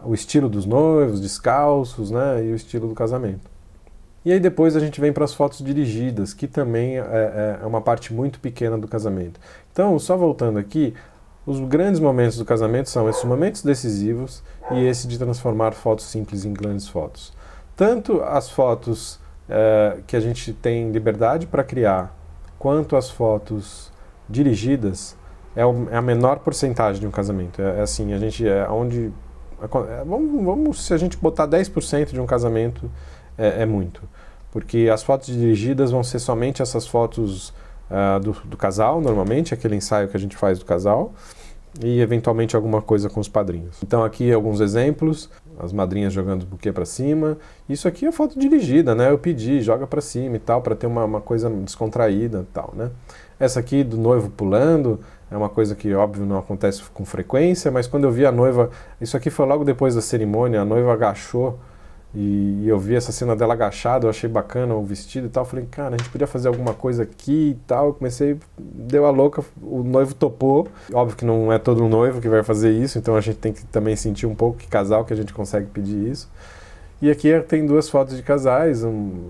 [SPEAKER 1] o estilo dos noivos, descalços, né? E o estilo do casamento. E aí depois a gente vem para as fotos dirigidas, que também é uma parte muito pequena do casamento. Então, só voltando aqui, os grandes momentos do casamento são esses momentos decisivos e esse de transformar fotos simples em grandes fotos. Tanto as fotos que a gente tem liberdade para criar, quanto as fotos dirigidas, é a menor porcentagem de um casamento. Assim, a gente onde... Vamos, se a gente botar 10% de um casamento, é muito. Porque as fotos dirigidas vão ser somente essas fotos do casal, normalmente, aquele ensaio que a gente faz do casal, e eventualmente alguma coisa com os padrinhos. Então aqui alguns exemplos, as madrinhas jogando o buquê para cima. Isso aqui é foto dirigida, né? Eu pedi, joga para cima e tal, para ter uma coisa descontraída e tal, né? Essa aqui do noivo pulando é uma coisa que, óbvio, não acontece com frequência, mas quando eu vi a noiva... Isso aqui foi logo depois da cerimônia, a noiva agachou. E eu vi essa cena dela agachada, eu achei bacana o vestido e tal. Falei, cara, a gente podia fazer alguma coisa aqui e tal. Eu comecei, deu a louca, o noivo topou. Óbvio que não é todo noivo que vai fazer isso, então a gente tem que também sentir um pouco que casal que a gente consegue pedir isso. E aqui tem duas fotos de casais,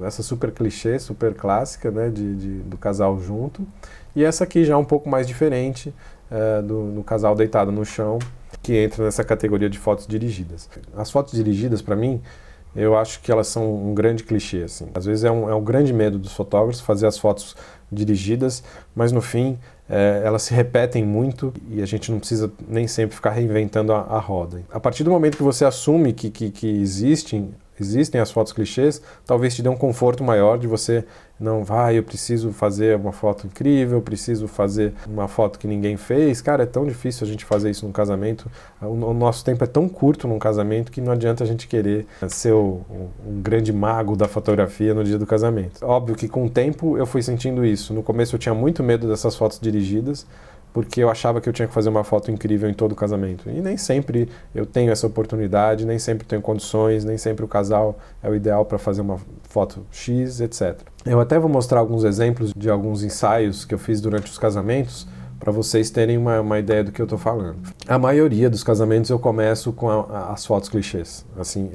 [SPEAKER 1] essa super clichê, super clássica, né, do casal junto. E essa aqui já um pouco mais diferente, do casal deitado no chão, que entra nessa categoria de fotos dirigidas. As fotos dirigidas, para mim, eu acho que elas são um grande clichê, assim. Às vezes é um grande medo dos fotógrafos fazer as fotos dirigidas, mas no fim elas se repetem muito e a gente não precisa nem sempre ficar reinventando a roda. A partir do momento que você assume que existem as fotos clichês, talvez te dê um conforto maior de você não vai, eu preciso fazer uma foto incrível, eu preciso fazer uma foto que ninguém fez. Cara, é tão difícil a gente fazer isso num casamento. O nosso tempo é tão curto num casamento que não adianta a gente querer ser um grande mago da fotografia no dia do casamento. Óbvio que com o tempo eu fui sentindo isso. No começo eu tinha muito medo dessas fotos dirigidas, porque eu achava que eu tinha que fazer uma foto incrível em todo o casamento. E nem sempre eu tenho essa oportunidade, nem sempre tenho condições, nem sempre o casal é o ideal para fazer uma foto X, etc. Eu até vou mostrar alguns exemplos de alguns ensaios que eu fiz durante os casamentos, para vocês terem uma ideia do que eu estou falando. A maioria dos casamentos eu começo com as fotos clichês. Assim,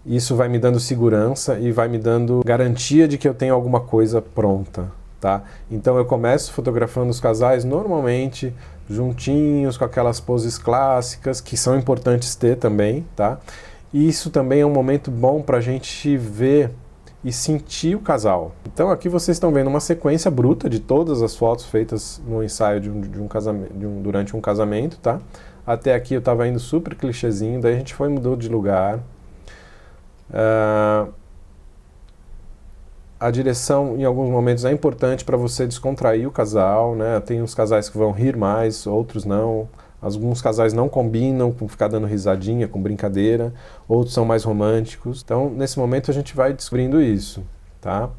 [SPEAKER 1] isso vai me dando segurança e vai me dando garantia de que eu tenho alguma coisa pronta. Tá? Então eu começo fotografando os casais normalmente juntinhos, com aquelas poses clássicas que são importantes ter também, tá? E isso também é um momento bom para a gente ver e sentir o casal. Então aqui vocês estão vendo uma sequência bruta de todas as fotos feitas no ensaio durante um casamento, tá? Até aqui eu estava indo super clichêzinho, daí a gente mudou de lugar. A direção, em alguns momentos, é importante para você descontrair o casal, né? Tem uns casais que vão rir mais, outros não. Alguns casais não combinam com ficar dando risadinha, com brincadeira. Outros são mais românticos. Então, nesse momento, a gente vai descobrindo isso, tá?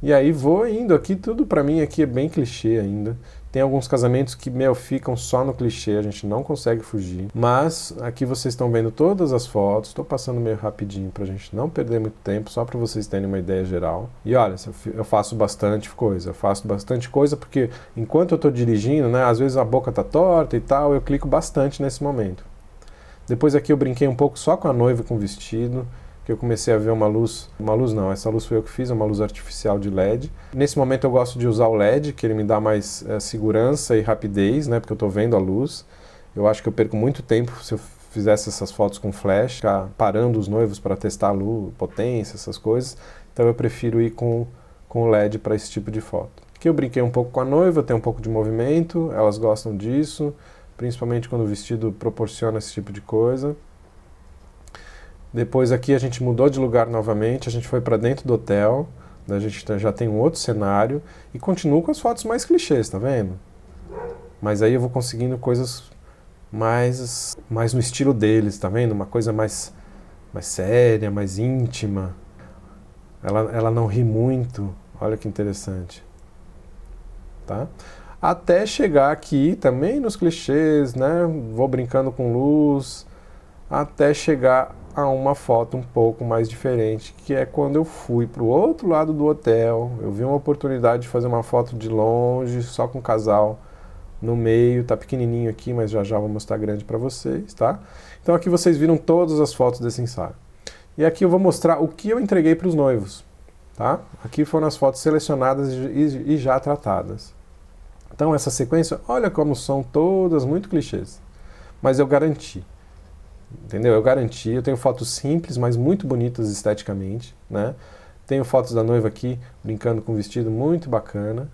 [SPEAKER 1] E aí vou indo aqui, tudo para mim aqui é bem clichê ainda. Tem alguns casamentos que, ficam só no clichê, a gente não consegue fugir. Mas aqui vocês estão vendo todas as fotos, estou passando meio rapidinho pra gente não perder muito tempo, só para vocês terem uma ideia geral. E olha, eu faço bastante coisa, porque enquanto eu estou dirigindo, né, às vezes a boca tá torta e tal, eu clico bastante nesse momento. Depois aqui eu brinquei um pouco só com a noiva com o vestido, que eu comecei a ver uma luz não, essa luz foi eu que fiz, uma luz artificial de LED. Nesse momento eu gosto de usar o LED, que ele me dá mais segurança e rapidez, né, porque eu estou vendo a luz. Eu acho que eu perco muito tempo se eu fizesse essas fotos com flash, ficar parando os noivos para testar a luz, potência, essas coisas. Então eu prefiro ir com o LED para esse tipo de foto. Aqui eu brinquei um pouco com a noiva, tem um pouco de movimento, elas gostam disso, principalmente quando o vestido proporciona esse tipo de coisa. Depois aqui a gente mudou de lugar novamente, a gente foi para dentro do hotel, a gente já tem um outro cenário e continuo com as fotos mais clichês, tá vendo? Mas aí eu vou conseguindo coisas mais no estilo deles, tá vendo? Uma coisa mais séria, mais íntima. Ela não ri muito, olha que interessante. Tá? Até chegar aqui também nos clichês, né? Vou brincando com luz, até chegar a uma foto um pouco mais diferente, que é quando eu fui para o outro lado do hotel, eu vi uma oportunidade de fazer uma foto de longe, só com o casal no meio, tá pequenininho aqui, mas já vou mostrar grande para vocês, tá? Então aqui vocês viram todas as fotos desse ensaio. E aqui eu vou mostrar o que eu entreguei para os noivos, tá? Aqui foram as fotos selecionadas e já tratadas. Então essa sequência, olha como são todas muito clichês, mas eu garanti. Entendeu? Eu garanti, eu tenho fotos simples, mas muito bonitas esteticamente, né? Tenho fotos da noiva aqui, brincando com um vestido muito bacana.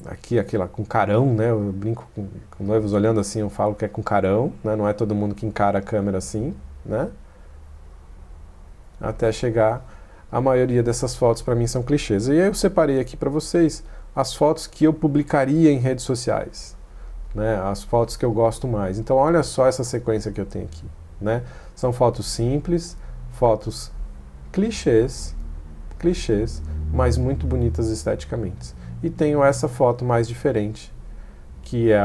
[SPEAKER 1] Aqui lá, com carão, né? Eu brinco com noivos olhando assim, eu falo que é com carão, né? Não é todo mundo que encara a câmera assim, né? Até chegar, a maioria dessas fotos para mim são clichês. E aí eu separei aqui para vocês as fotos que eu publicaria em redes sociais, né? As fotos que eu gosto mais. Então olha só essa sequência que eu tenho aqui. Né? São fotos simples, fotos clichês, mas muito bonitas esteticamente. E tenho essa foto mais diferente, que é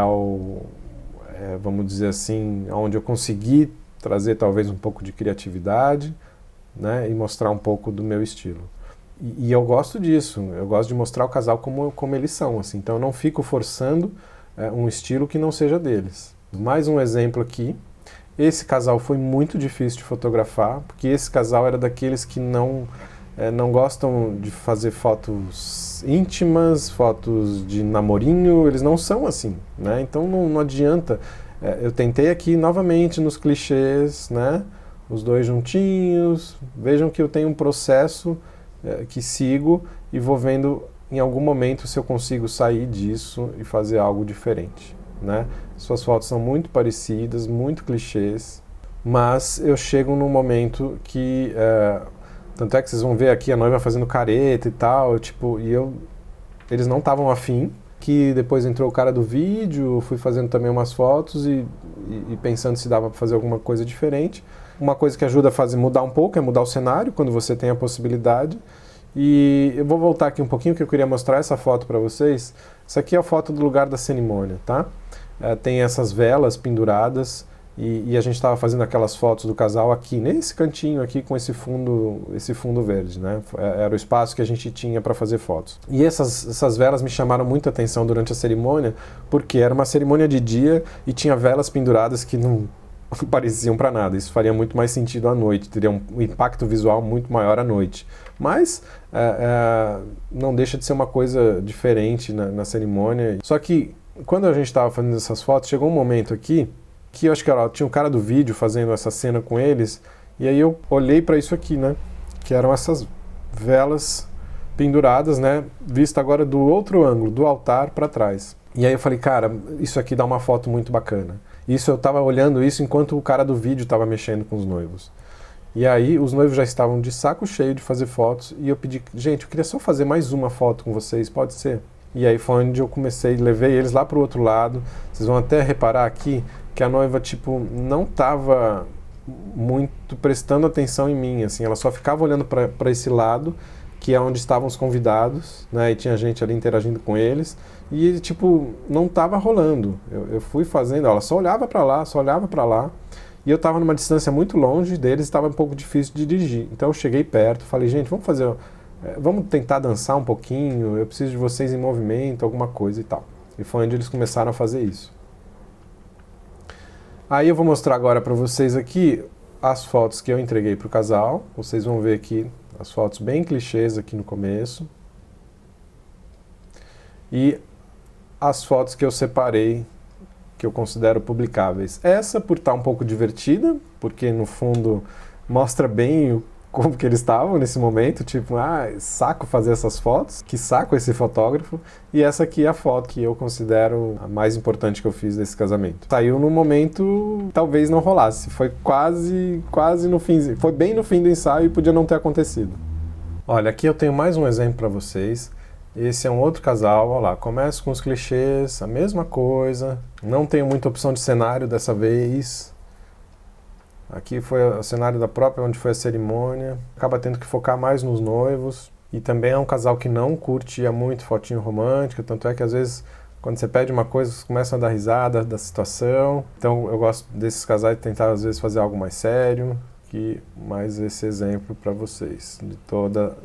[SPEAKER 1] vamos dizer assim, onde eu consegui trazer talvez um pouco de criatividade, né? E mostrar um pouco do meu estilo. E eu gosto disso, eu gosto de mostrar o casal como eles são, assim. Então eu não fico forçando um estilo que não seja deles. Mais um exemplo aqui. Esse casal foi muito difícil de fotografar, porque esse casal era daqueles que não gostam de fazer fotos íntimas, fotos de namorinho, eles não são assim, né? Então não adianta. Eu tentei aqui novamente nos clichês, né? Os dois juntinhos. Vejam que eu tenho um processo que sigo e vou vendo em algum momento se eu consigo sair disso e fazer algo diferente, né? Suas fotos são muito parecidas, muito clichês, mas eu chego num momento que, tanto é que vocês vão ver aqui a noiva fazendo careta e tal, eles não estavam afim, que depois entrou o cara do vídeo, fui fazendo também umas fotos e pensando se dava para fazer alguma coisa diferente. Uma coisa que ajuda a mudar um pouco é mudar o cenário, quando você tem a possibilidade. E eu vou voltar aqui um pouquinho, que eu queria mostrar essa foto para vocês. Essa aqui é a foto do lugar da cerimônia, tá? Tem essas velas penduradas e a gente estava fazendo aquelas fotos do casal aqui, nesse cantinho aqui com esse fundo verde, né? Era o espaço que a gente tinha para fazer fotos. E essas velas me chamaram muita atenção durante a cerimônia, porque era uma cerimônia de dia e tinha velas penduradas que não pareciam para nada. Isso faria muito mais sentido à noite, teria um impacto visual muito maior à noite. Mas não deixa de ser uma coisa diferente na cerimônia. Só que quando a gente estava fazendo essas fotos, chegou um momento aqui que eu acho que tinha um cara do vídeo fazendo essa cena com eles, e aí eu olhei para isso aqui, né? Que eram essas velas penduradas, né? Vista agora do outro ângulo, do altar para trás. E aí eu falei, cara, isso aqui dá uma foto muito bacana. Isso eu estava olhando isso enquanto o cara do vídeo estava mexendo com os noivos. E aí os noivos já estavam de saco cheio de fazer fotos, e eu pedi, gente, eu queria só fazer mais uma foto com vocês, pode ser? E aí foi onde eu comecei, levei eles lá para o outro lado. Vocês vão até reparar aqui que a noiva, não estava muito prestando atenção em mim, assim, ela só ficava olhando para esse lado, que é onde estavam os convidados, né, e tinha gente ali interagindo com eles, e não estava rolando. Eu fui fazendo, ela só olhava para lá, e eu estava numa distância muito longe deles, estava um pouco difícil de dirigir. Então eu cheguei perto, falei, gente, vamos tentar dançar um pouquinho, eu preciso de vocês em movimento, alguma coisa e tal. E foi onde eles começaram a fazer isso. Aí eu vou mostrar agora para vocês aqui as fotos que eu entreguei para o casal. Vocês vão ver aqui as fotos bem clichês aqui no começo. E as fotos que eu separei que eu considero publicáveis. Essa por estar um pouco divertida, porque no fundo mostra bem como que eles estavam nesse momento, tipo, saco fazer essas fotos, que saco esse fotógrafo, e essa aqui é a foto que eu considero a mais importante que eu fiz desse casamento. Saiu no momento, talvez não rolasse, foi quase no fim, foi bem no fim do ensaio e podia não ter acontecido. Olha, aqui eu tenho mais um exemplo para vocês. Esse é um outro casal, olha lá, começa com os clichês, a mesma coisa, não tenho muita opção de cenário dessa vez. Aqui foi o cenário da própria, onde foi a cerimônia. Acaba tendo que focar mais nos noivos. E também é um casal que não curtia muito fotinho romântica, tanto é que às vezes, quando você pede uma coisa, você começa a dar risada da situação. Então eu gosto desses casais de tentar às vezes fazer algo mais sério. Aqui mais esse exemplo para vocês, de toda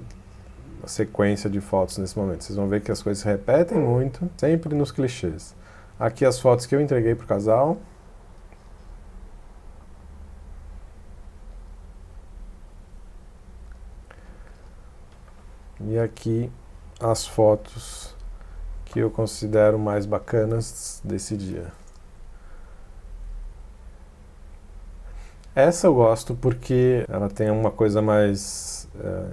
[SPEAKER 1] a sequência de fotos nesse momento. Vocês vão ver que as coisas se repetem muito, sempre nos clichês. Aqui as fotos que eu entreguei para o casal. E aqui as fotos que eu considero mais bacanas desse dia. Essa eu gosto porque ela tem uma coisa mais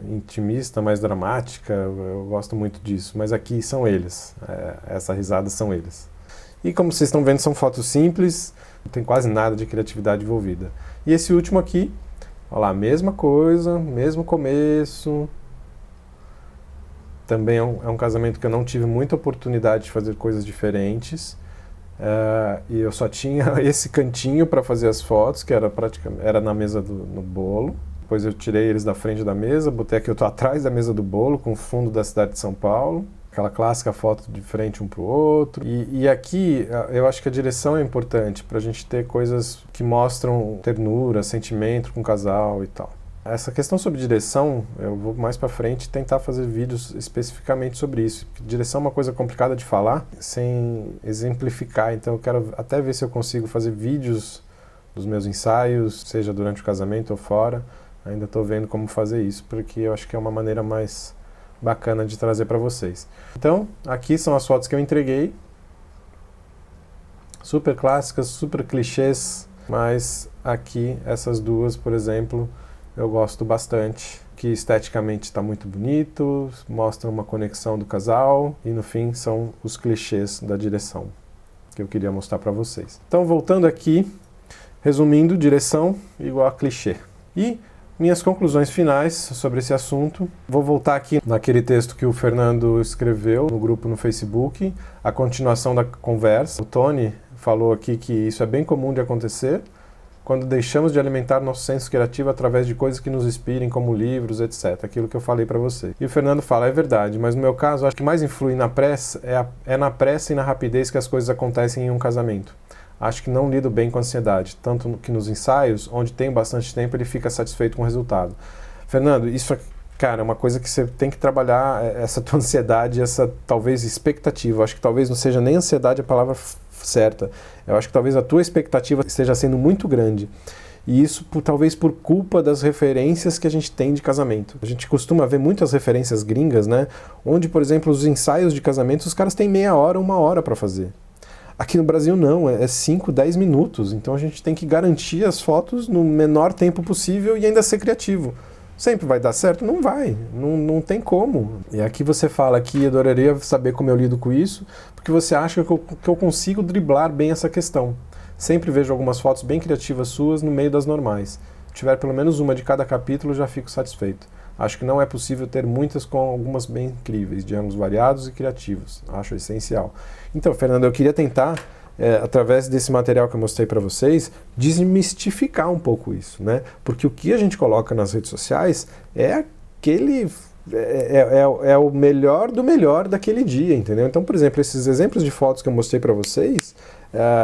[SPEAKER 1] intimista, mais dramática, eu gosto muito disso. Mas aqui são eles, essa risada são eles. E como vocês estão vendo, são fotos simples, não tem quase nada de criatividade envolvida. E esse último aqui, olha lá, mesma coisa, mesmo começo. Também é um casamento que eu não tive muita oportunidade de fazer coisas diferentes. E eu só tinha esse cantinho para fazer as fotos, que era na mesa no bolo. Depois eu tirei eles da frente da mesa, botei aqui, eu estou atrás da mesa do bolo, com o fundo da cidade de São Paulo. Aquela clássica foto de frente um para o outro. E aqui eu acho que a direção é importante para a gente ter coisas que mostram ternura, sentimento com o casal e tal. Essa questão sobre direção, eu vou mais para frente tentar fazer vídeos especificamente sobre isso. Direção é uma coisa complicada de falar, sem exemplificar, então eu quero até ver se eu consigo fazer vídeos dos meus ensaios, seja durante o casamento ou fora. Ainda estou vendo como fazer isso, porque eu acho que é uma maneira mais bacana de trazer para vocês. Então, aqui são as fotos que eu entreguei. Super clássicas, super clichês, mas aqui essas duas, por exemplo, eu gosto bastante, que esteticamente está muito bonito, mostra uma conexão do casal e no fim são os clichês da direção que eu queria mostrar para vocês. Então voltando aqui, resumindo, direção igual a clichê. E minhas conclusões finais sobre esse assunto, vou voltar aqui naquele texto que o Fernando escreveu no grupo no Facebook, a continuação da conversa. O Tony falou aqui que isso é bem comum de acontecer, quando deixamos de alimentar nosso senso criativo através de coisas que nos inspirem, como livros, etc. Aquilo que eu falei para você. E o Fernando fala, é verdade, mas no meu caso, acho que mais influi na pressa, é na pressa e na rapidez que as coisas acontecem em um casamento. Acho que não lido bem com a ansiedade, tanto que nos ensaios, onde tem bastante tempo, ele fica satisfeito com o resultado. Fernando, isso, cara, é uma coisa que você tem que trabalhar, essa tua ansiedade, essa talvez expectativa. Acho que talvez não seja nem ansiedade a palavra certa. Eu acho que talvez a tua expectativa esteja sendo muito grande. E isso talvez por culpa das referências que a gente tem de casamento. A gente costuma ver muitas referências gringas, né? Onde, por exemplo, os ensaios de casamento, os caras têm meia hora, uma hora para fazer. Aqui no Brasil não, é 5, 10 minutos. Então a gente tem que garantir as fotos no menor tempo possível e ainda ser criativo. Sempre vai dar certo? Não vai, não tem como. E aqui você fala que adoraria saber como eu lido com isso, porque você acha que eu consigo driblar bem essa questão. Sempre vejo algumas fotos bem criativas suas no meio das normais. Se tiver pelo menos uma de cada capítulo, já fico satisfeito. Acho que não é possível ter muitas com algumas bem incríveis, de ângulos variados e criativos. Acho essencial. Então, Fernando, eu queria tentar, através desse material que eu mostrei para vocês, desmistificar um pouco isso, né? Porque o que a gente coloca nas redes sociais é aquele... É o melhor do melhor daquele dia, entendeu? Então, por exemplo, esses exemplos de fotos que eu mostrei para vocês,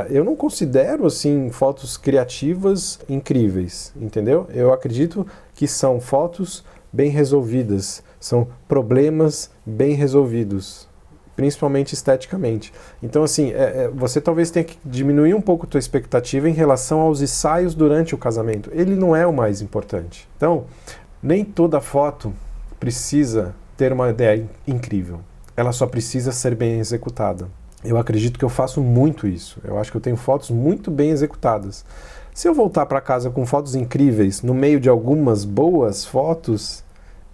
[SPEAKER 1] eu não considero, assim, fotos criativas incríveis, entendeu? Eu acredito que são fotos bem resolvidas, são problemas bem resolvidos, principalmente esteticamente. Então, assim, você talvez tenha que diminuir um pouco a tua expectativa em relação aos ensaios durante o casamento. Ele não é o mais importante. Então, nem toda foto precisa ter uma ideia incrível. Ela só precisa ser bem executada. Eu acredito que eu faço muito isso. Eu acho que eu tenho fotos muito bem executadas. Se eu voltar para casa com fotos incríveis, no meio de algumas boas fotos,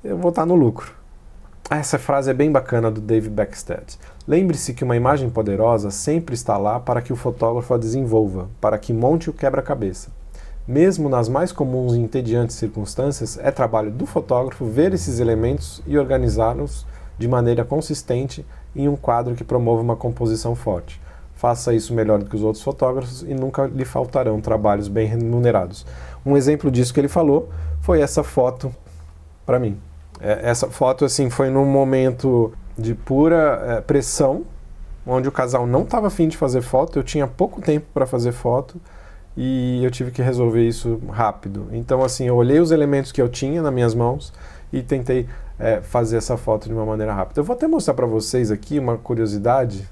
[SPEAKER 1] eu vou estar no lucro. Essa frase é bem bacana do Dave Backstead. Lembre-se que uma imagem poderosa sempre está lá para que o fotógrafo a desenvolva, para que monte o quebra-cabeça. Mesmo nas mais comuns e entediantes circunstâncias, é trabalho do fotógrafo ver esses elementos e organizá-los de maneira consistente em um quadro que promova uma composição forte. Faça isso melhor do que os outros fotógrafos e nunca lhe faltarão trabalhos bem remunerados. Um exemplo disso que ele falou foi essa foto para mim. Essa foto assim foi num momento de pura pressão, onde o casal não estava afim de fazer foto, eu tinha pouco tempo para fazer foto e eu tive que resolver isso rápido. Então assim, eu olhei os elementos que eu tinha nas minhas mãos e tentei fazer essa foto de uma maneira rápida. Eu vou até mostrar para vocês aqui uma curiosidade.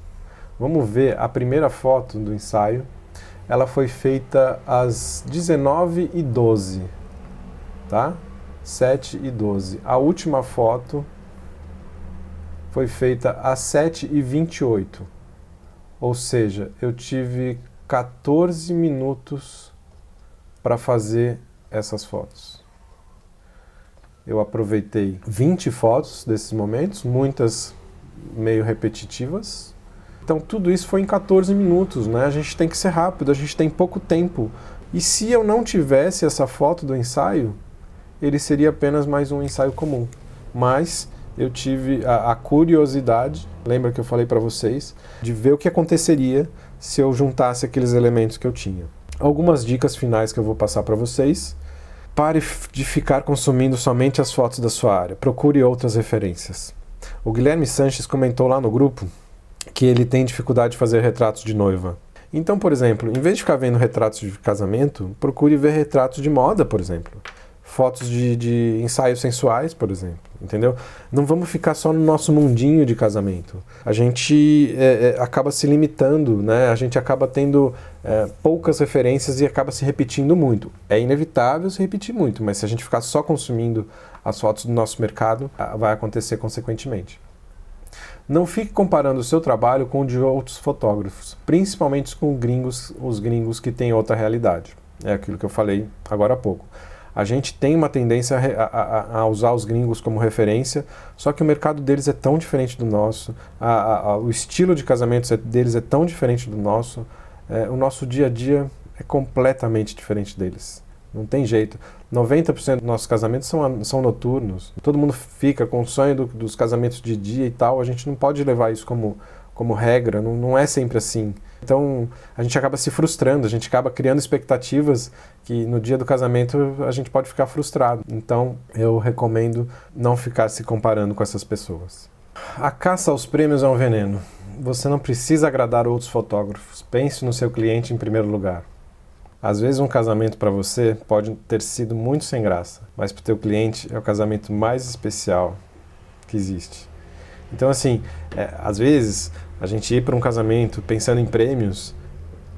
[SPEAKER 1] Vamos ver a primeira foto do ensaio. Ela foi feita às 19h12, tá? 7h12. A última foto foi feita às 7h28. Ou seja, eu tive 14 minutos para fazer essas fotos. Eu aproveitei 20 fotos desses momentos, muitas meio repetitivas. Então tudo isso foi em 14 minutos, né? A gente tem que ser rápido, a gente tem pouco tempo. E se eu não tivesse essa foto do ensaio, ele seria apenas mais um ensaio comum. Mas eu tive a curiosidade, lembra que eu falei para vocês, de ver o que aconteceria se eu juntasse aqueles elementos que eu tinha. Algumas dicas finais que eu vou passar para vocês. Pare de ficar consumindo somente as fotos da sua área. Procure outras referências. O Guilherme Sanches comentou lá no grupo que ele tem dificuldade de fazer retratos de noiva. Então, por exemplo, em vez de ficar vendo retratos de casamento, procure ver retratos de moda, por exemplo. Fotos de ensaios sensuais, por exemplo, entendeu? Não vamos ficar só no nosso mundinho de casamento. A gente acaba se limitando, né? A gente acaba tendo poucas referências e acaba se repetindo muito. É inevitável se repetir muito, mas se a gente ficar só consumindo as fotos do nosso mercado, vai acontecer consequentemente. Não fique comparando o seu trabalho com o de outros fotógrafos, principalmente com os gringos que têm outra realidade. É aquilo que eu falei agora há pouco. A gente tem uma tendência a usar os gringos como referência, só que o mercado deles é tão diferente do nosso, o estilo de casamentos deles é tão diferente do nosso, o nosso dia a dia é completamente diferente deles. Não tem jeito. 90% dos nossos casamentos são noturnos. Todo mundo fica com o sonho dos casamentos de dia e tal. A gente não pode levar isso como regra, não é sempre assim. Então, a gente acaba se frustrando, a gente acaba criando expectativas que no dia do casamento a gente pode ficar frustrado. Então, eu recomendo não ficar se comparando com essas pessoas. A caça aos prêmios é um veneno. Você não precisa agradar outros fotógrafos. Pense no seu cliente em primeiro lugar. Às vezes um casamento para você pode ter sido muito sem graça, mas para o teu cliente é o casamento mais especial que existe. Então assim, às vezes a gente ir para um casamento pensando em prêmios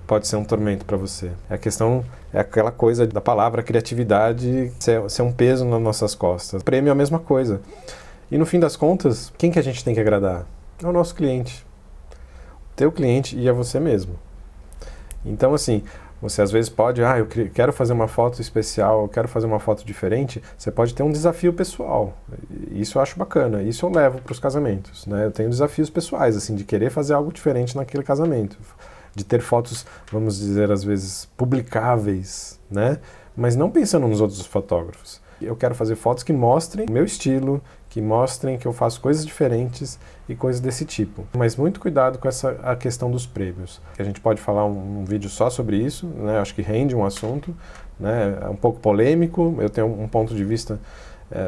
[SPEAKER 1] pode ser um tormento para você. A questão é aquela coisa da palavra criatividade ser um peso nas nossas costas. O prêmio é a mesma coisa. E no fim das contas, quem que a gente tem que agradar? É o nosso cliente. O teu cliente e a você mesmo. Então assim, você às vezes pode, eu quero fazer uma foto especial, eu quero fazer uma foto diferente, você pode ter um desafio pessoal. Isso eu acho bacana, isso eu levo para os casamentos, né? Eu tenho desafios pessoais, assim, de querer fazer algo diferente naquele casamento. De ter fotos, vamos dizer, às vezes, publicáveis, né? Mas não pensando nos outros fotógrafos. Eu quero fazer fotos que mostrem o meu estilo, que mostrem que eu faço coisas diferentes e coisas desse tipo. Mas muito cuidado com a questão dos prêmios. A gente pode falar um vídeo só sobre isso, né? Acho que rende um assunto, né? É um pouco polêmico, eu tenho um ponto de vista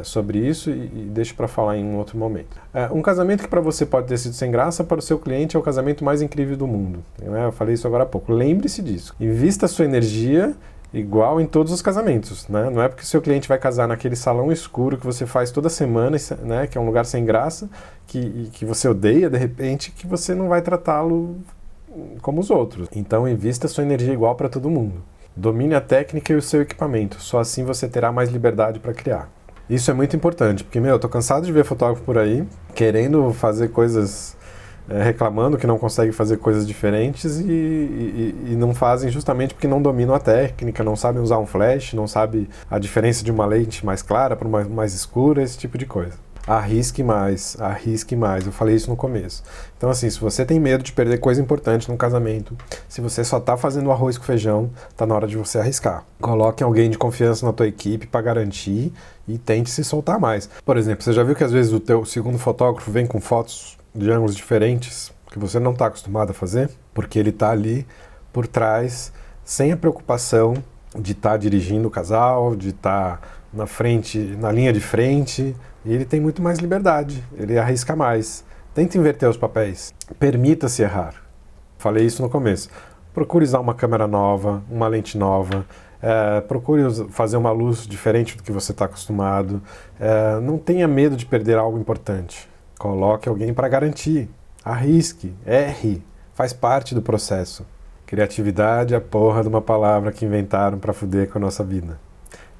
[SPEAKER 1] sobre isso e deixo para falar em um outro momento. Um casamento que para você pode ter sido sem graça, para o seu cliente é o casamento mais incrível do mundo. Né? Eu falei isso agora há pouco. Lembre-se disso. Invista a sua energia igual em todos os casamentos, né? Não é porque o seu cliente vai casar naquele salão escuro que você faz toda semana, né? Que é um lugar sem graça, que você odeia de repente, que você não vai tratá-lo como os outros. Então invista a sua energia igual para todo mundo. Domine a técnica e o seu equipamento, só assim você terá mais liberdade para criar. Isso é muito importante, porque, eu tô cansado de ver fotógrafo por aí, querendo fazer coisas reclamando que não conseguem fazer coisas diferentes e não fazem justamente porque não dominam a técnica, não sabem usar um flash, não sabem a diferença de uma lente mais clara para uma mais escura, esse tipo de coisa. Arrisque mais, eu falei isso no começo. Então assim, se você tem medo de perder coisa importante no casamento, se você só está fazendo arroz com feijão, tá na hora de você arriscar. Coloque alguém de confiança na tua equipe para garantir e tente se soltar mais. Por exemplo, você já viu que às vezes o teu segundo fotógrafo vem com fotos de ângulos diferentes que você não está acostumado a fazer? Porque ele está ali por trás, sem a preocupação de estar dirigindo o casal, de estar na frente, na linha de frente, e ele tem muito mais liberdade, ele arrisca mais. Tenta inverter os papéis, permita-se errar. Falei isso no começo. Procure usar uma câmera nova, uma lente nova, procure fazer uma luz diferente do que você está acostumado, não tenha medo de perder algo importante. Coloque alguém para garantir, arrisque, erre, faz parte do processo. Criatividade é a porra de uma palavra que inventaram para fuder com a nossa vida.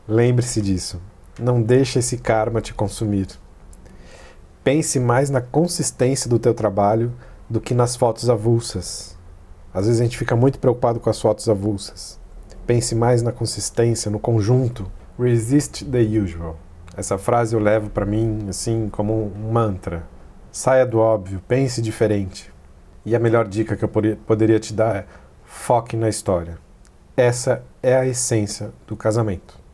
[SPEAKER 1] Lembre-se disso. Não deixe esse karma te consumir. Pense mais na consistência do teu trabalho do que nas fotos avulsas. Às vezes a gente fica muito preocupado com as fotos avulsas. Pense mais na consistência, no conjunto. Resist the usual. Essa frase eu levo para mim assim como um mantra. Saia do óbvio, pense diferente. E a melhor dica que eu poderia te dar é: foque na história. Essa é a essência do casamento.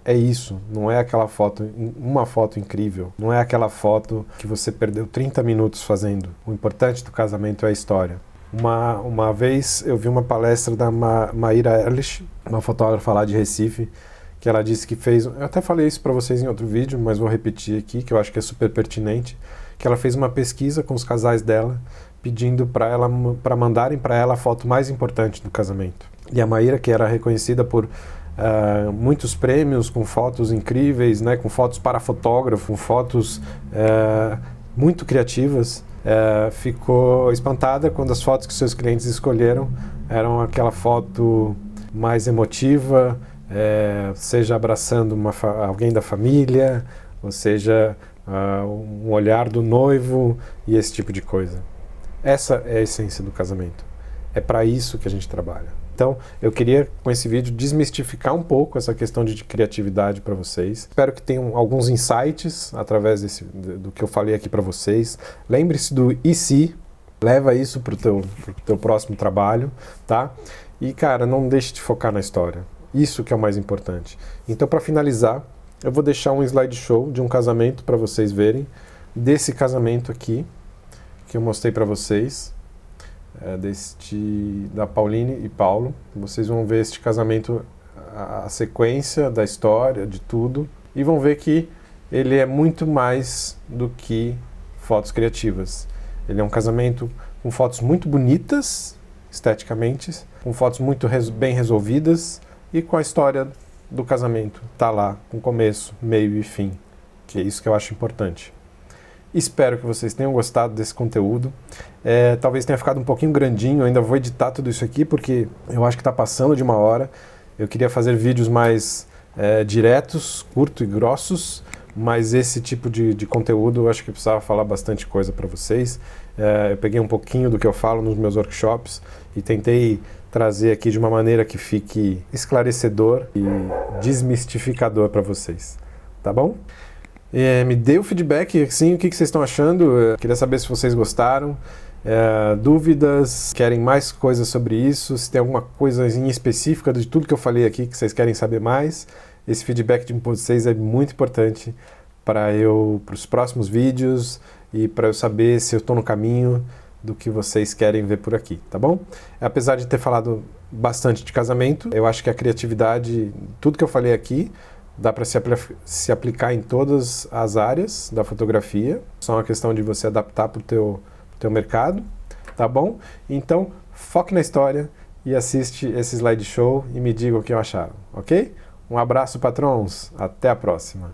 [SPEAKER 1] É isso, não é aquela foto, uma foto incrível, não é aquela foto que você perdeu 30 minutos fazendo. O importante do casamento é a história. Uma vez eu vi uma palestra da Maíra Erlich, uma fotógrafa lá de Recife, que ela disse que fez, eu até falei isso para vocês em outro vídeo, mas vou repetir aqui, que eu acho que é super pertinente, que ela fez uma pesquisa com os casais dela, pedindo para mandarem para ela a foto mais importante do casamento. E a Maíra, que era reconhecida por muitos prêmios, com fotos incríveis, né, com fotos para fotógrafo, com fotos muito criativas, ficou espantada quando as fotos que seus clientes escolheram eram aquela foto mais emotiva, seja abraçando alguém da família, ou seja, um olhar do noivo e esse tipo de coisa. Essa é a essência do casamento. É para isso que a gente trabalha. Então, eu queria, com esse vídeo, desmistificar um pouco essa questão de criatividade para vocês. Espero que tenham alguns insights através do que eu falei aqui para vocês. Lembre-se do e se, leva isso para o teu próximo trabalho, tá? E, cara, não deixe de focar na história. Isso que é o mais importante. Então, para finalizar, eu vou deixar um slideshow de um casamento para vocês verem, desse casamento aqui, que eu mostrei para vocês. Da Pauline e Paulo. Vocês vão ver este casamento, a sequência da história, de tudo, e vão ver que ele é muito mais do que fotos criativas. Ele é um casamento com fotos muito bonitas, esteticamente, com fotos muito bem resolvidas e com a história do casamento. Tá lá, com começo, meio e fim, que é isso que eu acho importante. Espero que vocês tenham gostado desse conteúdo. Talvez tenha ficado um pouquinho grandinho, ainda vou editar tudo isso aqui porque eu acho que está passando de 1 hora. Eu queria fazer vídeos mais diretos, curtos e grossos, mas esse tipo de conteúdo eu acho que eu precisava falar bastante coisa para vocês. Eu peguei um pouquinho do que eu falo nos meus workshops e tentei trazer aqui de uma maneira que fique esclarecedor e desmistificador para vocês. Tá bom? Me dê o feedback, assim, o que vocês estão achando. Queria saber se vocês gostaram. Dúvidas, querem mais coisas sobre isso, se tem alguma coisa em específica de tudo que eu falei aqui que vocês querem saber mais. Esse feedback de vocês é muito importante para os próximos vídeos e para eu saber se eu estou no caminho do que vocês querem ver por aqui, tá bom? Apesar de ter falado bastante de casamento, eu acho que a criatividade, tudo que eu falei aqui, dá para se aplicar em todas as áreas da fotografia. Só uma questão de você adaptar para o teu mercado, tá bom? Então, foque na história e assiste esse slideshow e me diga o que acharam, ok? Um abraço, patrões. Até a próxima.